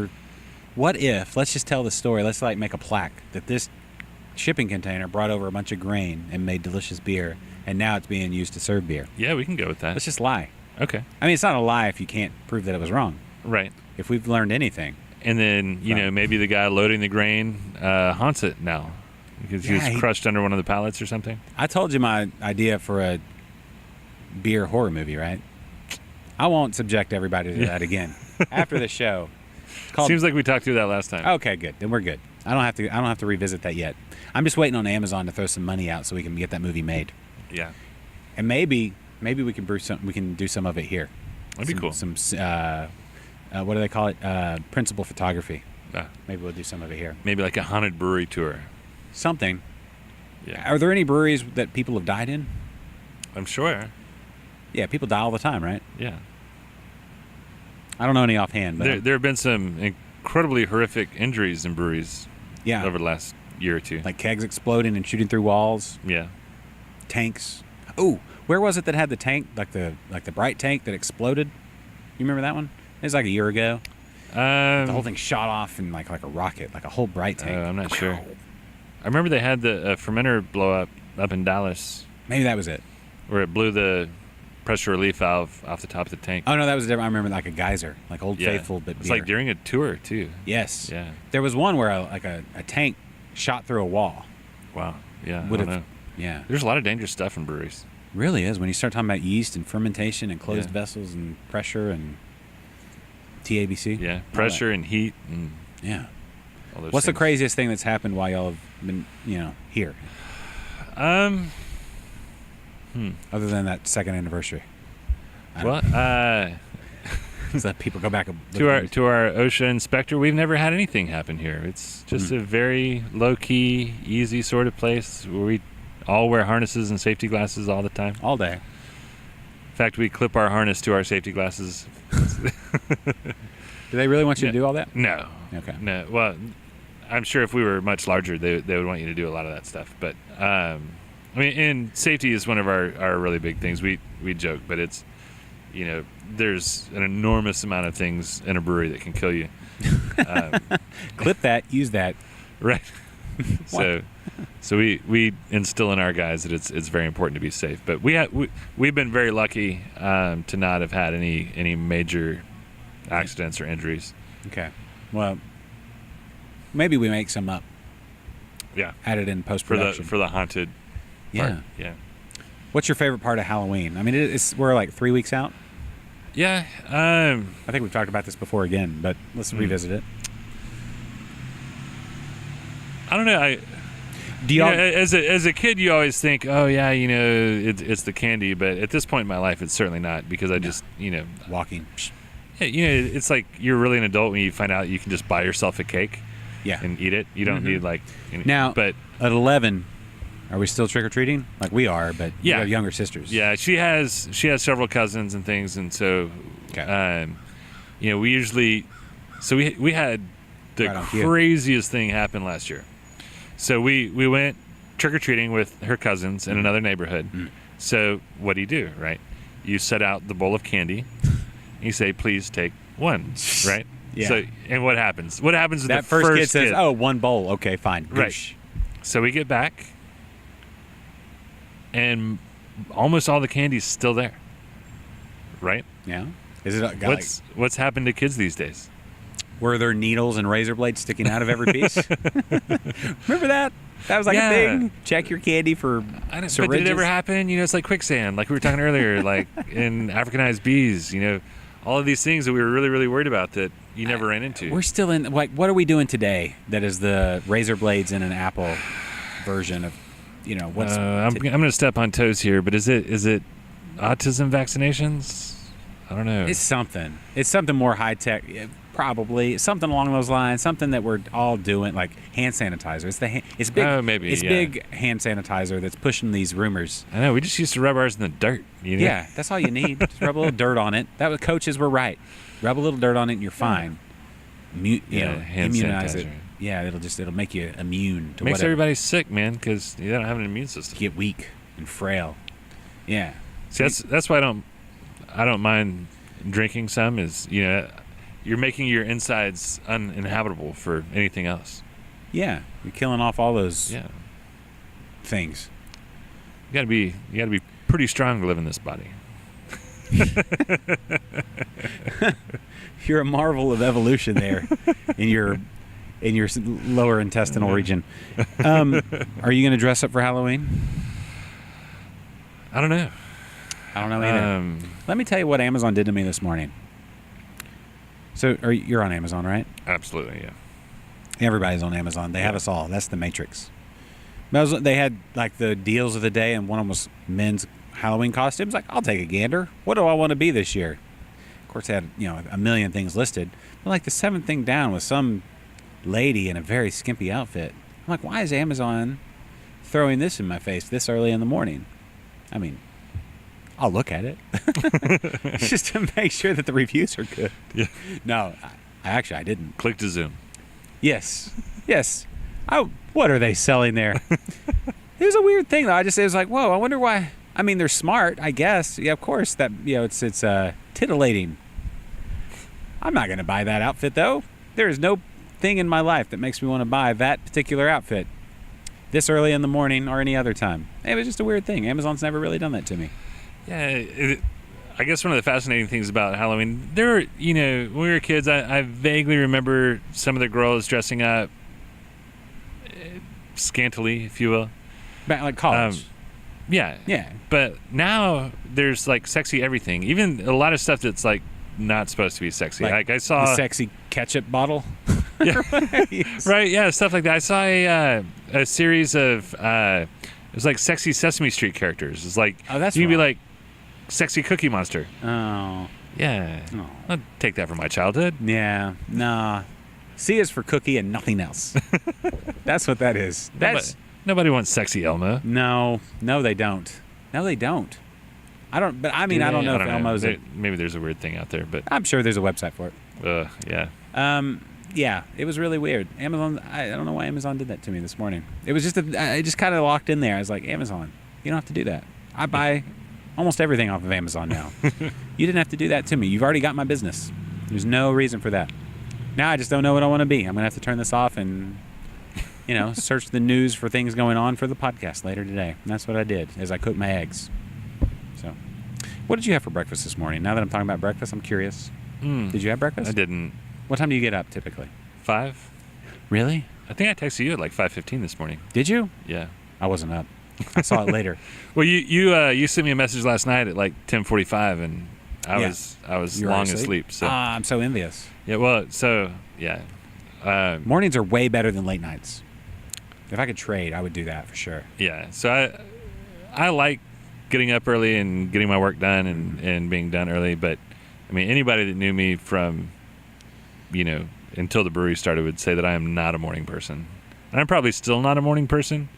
Speaker 4: what if, let's just tell the story, let's make a plaque that this shipping container brought over a bunch of grain and made delicious beer, and now it's being used to serve beer.
Speaker 2: Yeah, we can go with that.
Speaker 4: Let's just lie.
Speaker 2: Okay.
Speaker 4: I mean, it's not a lie if you can't prove that it was wrong.
Speaker 2: Right.
Speaker 4: If we've learned anything,
Speaker 2: And then, maybe the guy loading the grain haunts it now because he was crushed under one of the pallets or something.
Speaker 4: I told you my idea for a beer horror movie, right? I won't subject everybody to that again after the show.
Speaker 2: Seems like we talked through that last time.
Speaker 4: Okay, good. Then we're good. I don't have to revisit that yet. I'm just waiting on Amazon to throw some money out so we can get that movie made.
Speaker 2: Yeah.
Speaker 4: And maybe we can brew some. We can do some of it here.
Speaker 2: That'd be cool.
Speaker 4: Some what do they call it? Principal photography.
Speaker 2: Ah.
Speaker 4: Maybe we'll do some of it here.
Speaker 2: Maybe like a haunted brewery tour.
Speaker 4: Something.
Speaker 2: Yeah.
Speaker 4: Are there any breweries that people have died in?
Speaker 2: I'm sure.
Speaker 4: Yeah, people die all the time, right?
Speaker 2: Yeah.
Speaker 4: I don't know any offhand, but
Speaker 2: there have been some incredibly horrific injuries in breweries.
Speaker 4: Yeah.
Speaker 2: Over the last year or two.
Speaker 4: Like kegs exploding and shooting through walls.
Speaker 2: Yeah.
Speaker 4: Tanks. Oh, where was it that had the tank, like the bright tank that exploded? You remember that one? It was like a year ago. The whole thing shot off in like a rocket, like a whole bright tank.
Speaker 2: I'm not sure. I remember they had the fermenter blow up in Dallas.
Speaker 4: Maybe that was it.
Speaker 2: Where it blew the pressure relief valve off the top of the tank.
Speaker 4: Oh no, that was different. I remember like a geyser, like Old Faithful, but
Speaker 2: it's
Speaker 4: beer.
Speaker 2: like during a tour too.
Speaker 4: Yes.
Speaker 2: Yeah.
Speaker 4: There was one where a tank shot through a wall.
Speaker 2: Wow. Yeah.
Speaker 4: Would
Speaker 2: I don't
Speaker 4: have.
Speaker 2: know.
Speaker 4: Yeah.
Speaker 2: There's a lot of dangerous stuff in breweries.
Speaker 4: Really is when you start talking about yeast and fermentation and closed
Speaker 2: Yeah.
Speaker 4: vessels and pressure and TABC.
Speaker 2: Yeah. Pressure and heat and
Speaker 4: yeah.
Speaker 2: all those
Speaker 4: What's the
Speaker 2: things.
Speaker 4: craziest thing that's happened while y'all have been here? Other than that second anniversary.
Speaker 2: Well,
Speaker 4: So that people go back and look
Speaker 2: to
Speaker 4: at
Speaker 2: our OSHA inspector, we've never had anything happen here. It's just a very low key, easy sort of place where we all wear harnesses and safety glasses all the time.
Speaker 4: all day.
Speaker 2: In fact, we clip our harness to our safety glasses.
Speaker 4: Do they really want you to do all that?
Speaker 2: No.
Speaker 4: Okay.
Speaker 2: No. Well, I'm sure if we were much larger, they would want you to do a lot of that stuff. But I mean, and safety is one of our really big things. We joke, but it's there's an enormous amount of things in a brewery that can kill you.
Speaker 4: Clip that. Use that.
Speaker 2: Right. So we instill in our guys that it's very important to be safe. But we've been very lucky to not have had any major accidents or injuries.
Speaker 4: Okay. Well, maybe we make some up.
Speaker 2: Yeah.
Speaker 4: Add it in post production
Speaker 2: For the haunted part. Yeah.
Speaker 4: What's your favorite part of Halloween? I mean, we're like 3 weeks out.
Speaker 2: Yeah.
Speaker 4: I think we've talked about this before again, but let's revisit it.
Speaker 2: I don't know. As a kid, you always think, oh yeah, it's the candy. But at this point in my life, it's certainly not because I just
Speaker 4: walking.
Speaker 2: Yeah, it's like you're really an adult when you find out you can just buy yourself a cake.
Speaker 4: Yeah.
Speaker 2: And eat it. You don't need
Speaker 4: Now,
Speaker 2: but
Speaker 4: at 11, are we still trick or treating? Like we are, but you have younger sisters.
Speaker 2: Yeah, she has several cousins and things, and so we usually we had the craziest thing happen last year. So we went trick or treating with her cousins in another neighborhood. So what do? Right? You set out the bowl of candy. And you say, "Please take one." Right?
Speaker 4: Yeah.
Speaker 2: So and what happens? What happens with
Speaker 4: that
Speaker 2: the
Speaker 4: first kid says, "Oh, one bowl. Okay, fine."
Speaker 2: Right.
Speaker 4: Goosh.
Speaker 2: So we get back, and almost all the candy's still there. Right?
Speaker 4: Yeah. Is it
Speaker 2: what's happened to kids these days?
Speaker 4: Were there needles and razor blades sticking out of every piece? Remember that? That was like a thing. Check your candy for syringes.
Speaker 2: But did it ever happen? It's like quicksand, like we were talking earlier, like in Africanized bees. All of these things that we were really, really worried about that you never ran into.
Speaker 4: We're still in. Like, what are we doing today? That is the razor blades in an Apple version of, what's.
Speaker 2: I'm going to step on toes here, but is it autism vaccinations? I don't know.
Speaker 4: It's something. It's something more high tech. Probably something along those lines. Something that we're all doing, like hand sanitizer. It's big.
Speaker 2: Oh, maybe.
Speaker 4: It's big hand sanitizer that's pushing these rumors.
Speaker 2: I know. We just used to rub ours in the dirt.
Speaker 4: Yeah, that's all you need. Just rub a little dirt on it. Coaches were right. Rub a little dirt on it, and you're fine.
Speaker 2: Hand
Speaker 4: immunize
Speaker 2: sanitizer.
Speaker 4: it. Yeah, it'll make you immune to
Speaker 2: Makes
Speaker 4: whatever.
Speaker 2: everybody sick, man, because you don't have an immune system.
Speaker 4: Get weak and frail. Yeah.
Speaker 2: See, that's why I don't mind drinking some. Is you're making your insides uninhabitable for anything else.
Speaker 4: Yeah, you're killing off all those things.
Speaker 2: You gotta be pretty strong to live in this body.
Speaker 4: You're a marvel of evolution there in your lower intestinal region. Are you going to dress up for Halloween?
Speaker 2: I don't know.
Speaker 4: I don't know either. Let me tell you what Amazon did to me this morning. So you're on Amazon, right?
Speaker 2: Absolutely, yeah.
Speaker 4: Everybody's on Amazon. They have us all. That's the Matrix. They had like the deals of the day, and one of them was men's Halloween costumes. Like, I'll take a gander. What do I want to be this year? Of course, they had a million things listed. But like the seventh thing down was some lady in a very skimpy outfit. I'm like, why is Amazon throwing this in my face this early in the morning? I mean, I'll look at it just to make sure that the reviews are good.
Speaker 2: Yeah.
Speaker 4: No, I didn't.
Speaker 2: Click to Zoom.
Speaker 4: Yes. What are they selling there? It was a weird thing, though. It was like, whoa, I wonder why. I mean, they're smart, I guess. Yeah, of course. That it's titillating. I'm not going to buy that outfit, though. There is no thing in my life that makes me want to buy that particular outfit this early in the morning or any other time. It was just a weird thing. Amazon's never really done that to me.
Speaker 2: Yeah, I guess one of the fascinating things about Halloween, when we were kids, I vaguely remember some of the girls dressing up scantily, if you will.
Speaker 4: Back like college.
Speaker 2: Yeah. But now there's like sexy everything, even a lot of stuff that's like not supposed to be sexy. Like I saw
Speaker 4: the sexy ketchup bottle.
Speaker 2: Yeah. Right. Yeah, stuff like that. I saw a series of it was like sexy Sesame Street characters. It's like you'd be like sexy Cookie Monster.
Speaker 4: Oh.
Speaker 2: Yeah.
Speaker 4: Oh.
Speaker 2: I'll take that from my childhood.
Speaker 4: Yeah. Nah. C is for cookie and nothing else. That's what that is.
Speaker 2: Nobody wants sexy Elmo.
Speaker 4: No, they don't. I don't know if Elmo's
Speaker 2: maybe there's a weird thing out there, but
Speaker 4: I'm sure there's a website for it.
Speaker 2: Yeah.
Speaker 4: Yeah, it was really weird. Amazon, I don't know why Amazon did that to me this morning. It was just I just kind of locked in there. I was like, Amazon, you don't have to do that. I buy almost everything off of Amazon now. You didn't have to do that to me. You've already got my business. There's no reason for that. Now I just don't know what I want to be. I'm gonna have to turn this off and search the news for things going on for the podcast later today. And that's what I did as I cooked my eggs. So, what did you have for breakfast this morning? Now that I'm talking about breakfast, I'm curious. Did you have breakfast?
Speaker 2: I didn't.
Speaker 4: What time do you get up typically?
Speaker 2: 5.
Speaker 4: Really?
Speaker 2: I think I texted you at like 5:15 this morning.
Speaker 4: Did you?
Speaker 2: Yeah.
Speaker 4: I wasn't up. I saw it later.
Speaker 2: Well, you sent me a message last night at like 10:45, and I was long asleep. So
Speaker 4: I'm so envious.
Speaker 2: Yeah. Well, so yeah.
Speaker 4: Mornings are way better than late nights. If I could trade, I would do that for sure.
Speaker 2: Yeah. So I like getting up early and getting my work done and being done early. But I mean, anybody that knew me from, until the brewery started would say that I am not a morning person. And I'm probably still not a morning person.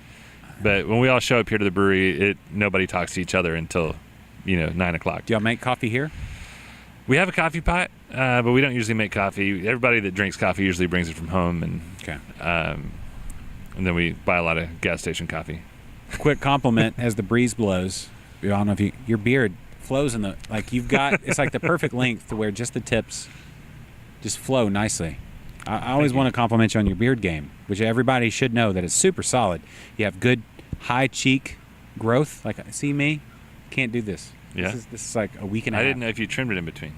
Speaker 2: But when we all show up here to the brewery, nobody talks to each other until, 9 o'clock.
Speaker 4: Do y'all make coffee here?
Speaker 2: We have a coffee pot, but we don't usually make coffee. Everybody that drinks coffee usually brings it from home, and then we buy a lot of gas station coffee.
Speaker 4: Quick compliment as the breeze blows. I don't know if your beard flows you've got, it's like the perfect length to where just the tips just flow nicely. I always want to compliment you on your beard game, which everybody should know that it's super solid. You have good high cheek growth. Like, see me? Can't do this.
Speaker 2: Yeah.
Speaker 4: This is like a week and a half.
Speaker 2: I didn't know if you trimmed it in between.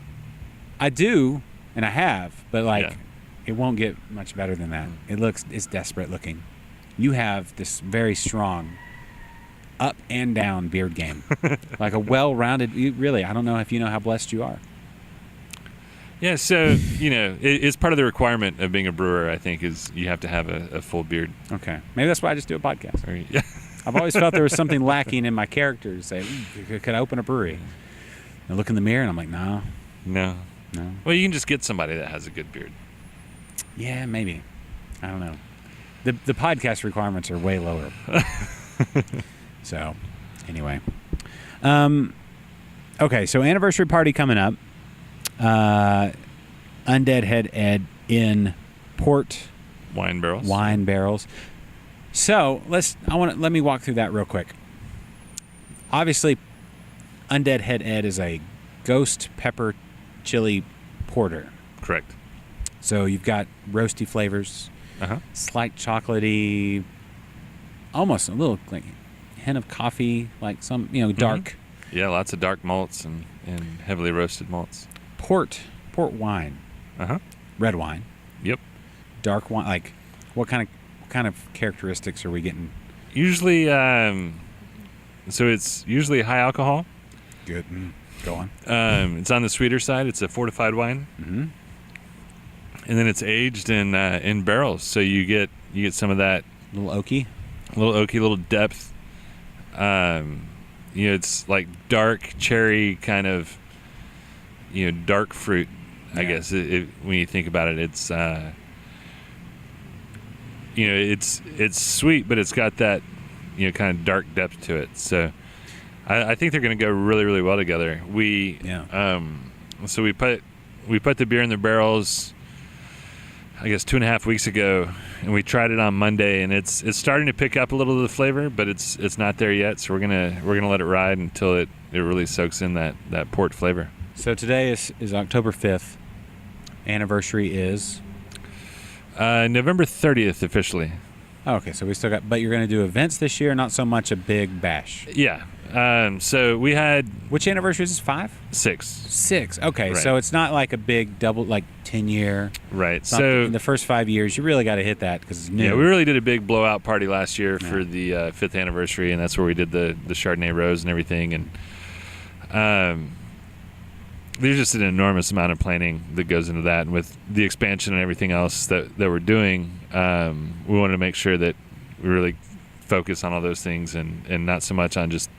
Speaker 4: I do, and I have, but it won't get much better than that. It's desperate looking. You have this very strong up and down beard game. Like a well-rounded, I don't know if you know how blessed you are.
Speaker 2: Yeah, so, it's part of the requirement of being a brewer, I think, is you have to have a full beard.
Speaker 4: Okay. Maybe that's why I just do a podcast.
Speaker 2: Yeah.
Speaker 4: I've always felt there was something lacking in my character to say, could I open a brewery? And I look in the mirror and I'm like, no.
Speaker 2: Well, you can just get somebody that has a good beard.
Speaker 4: Yeah, maybe. I don't know. The podcast requirements are way lower. So, anyway. Okay, so anniversary party coming up. Undead Head Ed in port
Speaker 2: Wine
Speaker 4: barrels. So let me walk through that real quick. Obviously, Undead Head Ed is a ghost pepper chili porter.
Speaker 2: Correct.
Speaker 4: So you've got roasty flavors, slight chocolatey, almost a little like hint of coffee, like some dark.
Speaker 2: Yeah, lots of dark malts and and heavily roasted malts.
Speaker 4: Port wine, red wine,
Speaker 2: Yep.
Speaker 4: dark wine. Like, what kind of characteristics are we getting?
Speaker 2: Usually, so it's usually high alcohol.
Speaker 4: Good. Go on.
Speaker 2: It's on the sweeter side. It's a fortified wine,
Speaker 4: Mm-hmm.
Speaker 2: and then it's aged in barrels. So you get some of that
Speaker 4: A little oaky.
Speaker 2: little depth. It's like dark cherry kind of, dark fruit. I
Speaker 4: Yeah.
Speaker 2: guess when you think about it, it's it's sweet, but it's got that kind of dark depth to it. So I think they're going to go really, really well together. So we put the beer in the barrels, I guess 2.5 weeks ago, and we tried it on Monday, and it's starting to pick up a little of the flavor, but it's not there yet. So we're gonna let it ride until it really soaks in that port flavor.
Speaker 4: So today is October 5th. Anniversary is.
Speaker 2: November 30th officially.
Speaker 4: Oh, okay, so we still got. But you're going to do events this year, not so much a big bash.
Speaker 2: Yeah. So we had
Speaker 4: Which anniversary is this? 5?
Speaker 2: 6.
Speaker 4: 6. Okay,
Speaker 2: Right.
Speaker 4: so it's not like a big double, like 10-year.
Speaker 2: Right.
Speaker 4: So
Speaker 2: So
Speaker 4: in the first 5 years, you really got to hit that because it's new.
Speaker 2: yeah, we really did a big blowout party last year
Speaker 4: Yeah.
Speaker 2: for the 5th anniversary, and that's where we did the Chardonnay Rose and everything. And there's just an enormous amount of planning that goes into that, and with the expansion and everything else that we're doing, we wanted to make sure that we really focus on all those things and not so much on just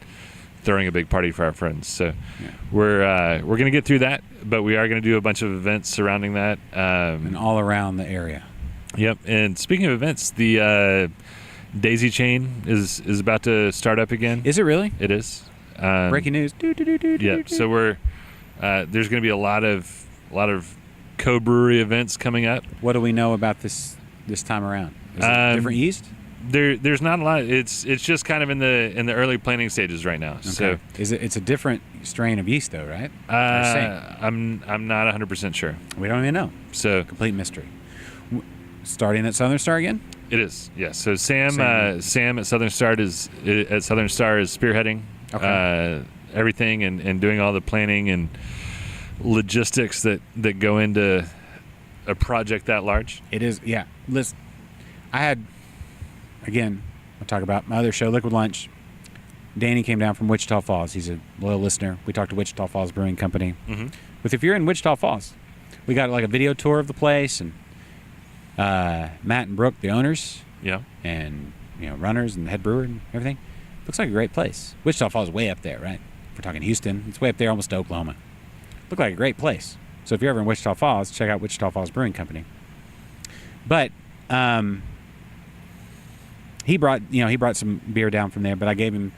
Speaker 2: throwing a big party for our friends. So
Speaker 4: Yeah.
Speaker 2: we're going to get through that, but we are going to do a bunch of events surrounding that.
Speaker 4: And all around the area.
Speaker 2: Yep. And speaking of events, the Daisy Chain is about to start up again.
Speaker 4: Is it really?
Speaker 2: It is.
Speaker 4: Breaking news.
Speaker 2: Yeah. So we're there's going to be a lot of co-brewery events coming up.
Speaker 4: What do we know about this time around? Is it different yeast?
Speaker 2: There's not a lot. It's just kind of in the early planning stages right now. So
Speaker 4: It's a different strain of yeast though, right?
Speaker 2: I'm not 100% sure.
Speaker 4: We don't even know.
Speaker 2: So
Speaker 4: Complete mystery. Starting at Southern Star again?
Speaker 2: it is. Yes. So Sam at Southern Star is spearheading everything and doing all the planning and logistics that go into a project that large.
Speaker 4: It is, yeah. Listen, I had, again, I'll talk about my other show, Liquid Lunch. Danny came down from Wichita Falls. He's a loyal listener. We talked to Wichita Falls Brewing Company.
Speaker 2: Mm-hmm.
Speaker 4: But if you're in Wichita Falls, we got like a video tour of the place, and Matt and Brooke, the owners,
Speaker 2: Yeah.
Speaker 4: and runners and head brewer and everything. Looks like a great place. Wichita Falls is way up there, right? If we're talking Houston, it's way up there, almost to Oklahoma. Looked like a great place. So if you're ever in Wichita Falls, check out Wichita Falls Brewing Company. But he brought some beer down from there, but I gave him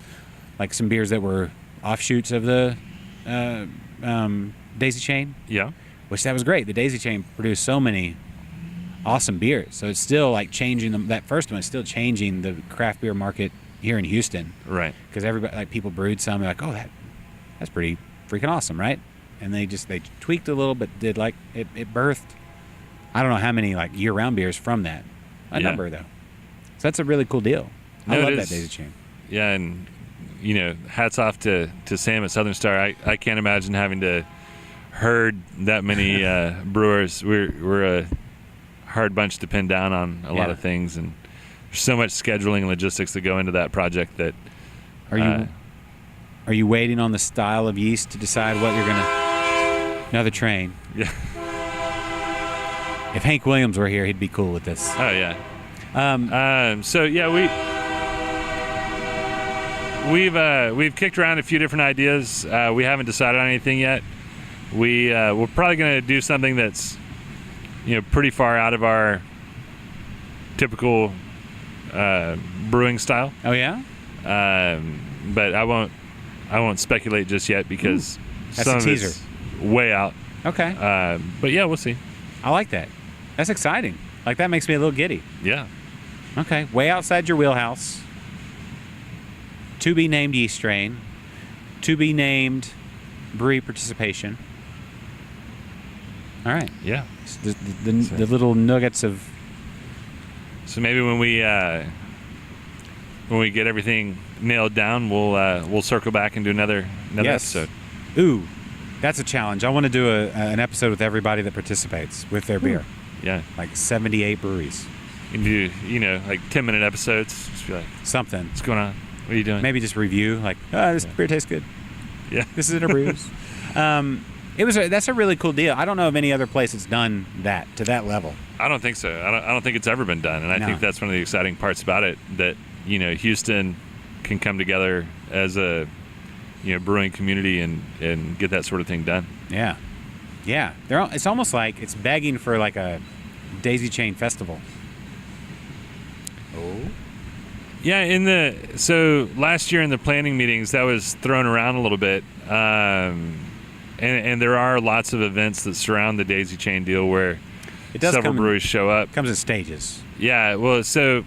Speaker 4: like some beers that were offshoots of the Daisy Chain,
Speaker 2: Yeah.
Speaker 4: which that was great. The Daisy Chain produced so many awesome beers. So it's still like changing them. That first one is still changing the craft beer market here in Houston,
Speaker 2: Right.
Speaker 4: because everybody, like, people brewed some, they're like, oh, that's pretty freaking awesome, right? And they tweaked a little, but did like it birthed, I don't know how many like year-round beers from that, a
Speaker 2: Yeah.
Speaker 4: number though. So that's a really cool deal. I
Speaker 2: No, it
Speaker 4: love that
Speaker 2: is.
Speaker 4: Daisy Chain.
Speaker 2: Yeah, and hats off to Sam at Southern Star. I can't imagine having to herd that many brewers. We're a hard bunch to pin down on a lot
Speaker 4: Yeah.
Speaker 2: of things, and there's so much scheduling and logistics that go into that project that.
Speaker 4: Are you waiting on the style of yeast to decide what you're gonna? Another train.
Speaker 2: Yeah.
Speaker 4: If Hank Williams were here, he'd be cool with this.
Speaker 2: Oh yeah. So yeah, we've kicked around a few different ideas. We haven't decided on anything yet. We're probably going to do something that's pretty far out of our typical brewing style.
Speaker 4: Oh yeah.
Speaker 2: But I won't speculate just yet because
Speaker 4: That's
Speaker 2: some
Speaker 4: a
Speaker 2: of
Speaker 4: teaser.
Speaker 2: it's way out.
Speaker 4: Okay.
Speaker 2: But yeah, we'll see.
Speaker 4: I like that. That's exciting. Like, that makes me a little giddy.
Speaker 2: Yeah.
Speaker 4: Okay. Way outside your wheelhouse. To be named yeast strain. To be named brewery participation. All right.
Speaker 2: Yeah.
Speaker 4: The little nuggets of.
Speaker 2: So maybe when we get everything nailed down, we'll circle back and do another
Speaker 4: Yes.
Speaker 2: episode.
Speaker 4: Ooh. That's a challenge. I want to do an episode with everybody that participates with their beer.
Speaker 2: Yeah.
Speaker 4: Like 78 breweries.
Speaker 2: You can do, like 10-minute episodes. Just be like,
Speaker 4: Something.
Speaker 2: what's going on? What are you doing?
Speaker 4: Maybe just review, like, this beer tastes good.
Speaker 2: Yeah.
Speaker 4: This is InterBrews. That's a really cool deal. I don't know of any other place that's done that to that level.
Speaker 2: I don't think so. I don't think it's ever been done, and I think that's one of the exciting parts about it. That Houston can come together as a brewing community and get that sort of thing done.
Speaker 4: Yeah. It's almost like it's begging for like a daisy chain festival. Oh.
Speaker 2: Yeah. So last year in the planning meetings, that was thrown around a little bit. And there are lots of events that surround the daisy chain deal where several breweries show up.
Speaker 4: It comes in stages.
Speaker 2: Yeah, well, so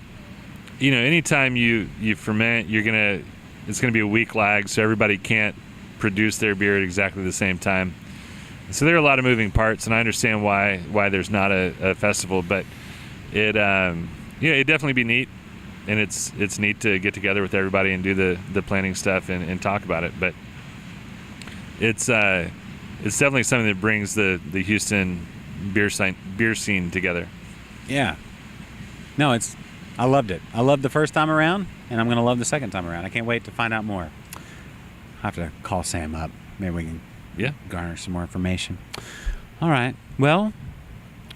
Speaker 2: anytime you ferment, it's gonna be a week lag, so everybody can't produce their beer at exactly the same time. So there are a lot of moving parts, and I understand why there's not a festival, but it'd definitely be neat, and it's neat to get together with everybody and do the planning stuff and talk about it, but it's definitely something that brings the Houston beer scene together.
Speaker 4: Yeah. No, I loved it. I loved the first time around, and I'm going to love the second time around. I can't wait to find out more. I have to call Sam up. Maybe we can garner some more information. All right. Well,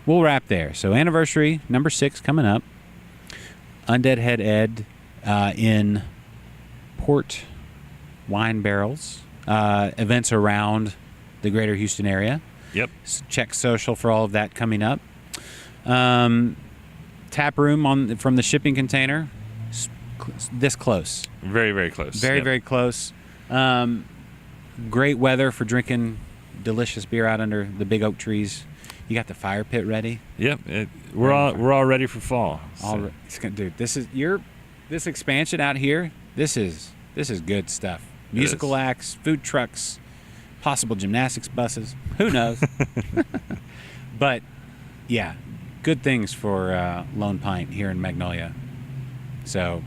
Speaker 4: we'll wrap there. So anniversary number 6 coming up. Undead Head Ed in port wine barrels. Events around the greater Houston area.
Speaker 2: Yep.
Speaker 4: Check social for all of that coming up. Tap room from the shipping container. This close.
Speaker 2: Very, very close.
Speaker 4: Very, very close. Great weather for drinking delicious beer out under the big oak trees. You got the fire pit ready.
Speaker 2: Yep. We're all ready for fall. So.
Speaker 4: Dude, this expansion out here. This is good stuff. Musical acts, food trucks, possible gymnastics buses. Who knows? But, yeah, good things for Lone Pint here in Magnolia. So,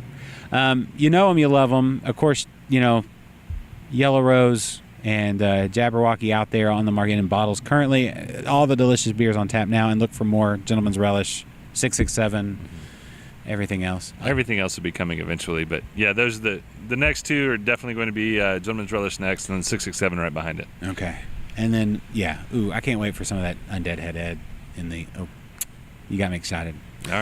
Speaker 4: you know them, you love them. Of course, Yellow Rose and Jabberwocky out there on the market in bottles. Currently, all the delicious beers on tap now, and look for more. Gentleman's Relish, 667, everything else.
Speaker 2: Everything else will be coming eventually, but yeah, those the next two are definitely going to be Gentleman's Relish next, and then 667 right behind it.
Speaker 4: Okay, and then I can't wait for some of that Undead Head Ed in the. Oh, you got me excited.
Speaker 2: All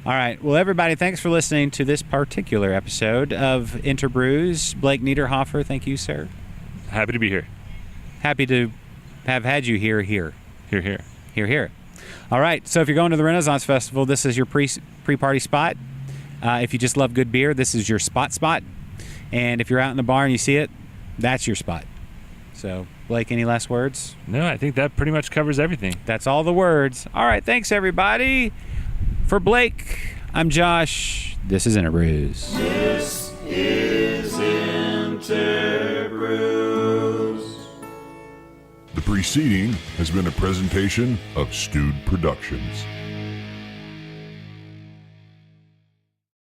Speaker 2: right.
Speaker 4: Well, everybody, thanks for listening to this particular episode of InterBrews. Blake Niederhofer, thank you, sir.
Speaker 2: Happy to be here.
Speaker 4: Happy to have had you here.
Speaker 2: Here.
Speaker 4: All right, so if you're going to the Renaissance Festival, this is your pre-party spot. If you just love good beer, this is your spot. And if you're out in the bar and you see it, that's your spot. So, Blake, any last words?
Speaker 2: No, I think that pretty much covers everything.
Speaker 4: That's all the words. All right, thanks, everybody. For Blake, I'm Josh. This is InterBrews.
Speaker 3: This is InterBrews.
Speaker 1: The preceding has been a presentation of Stewed Productions.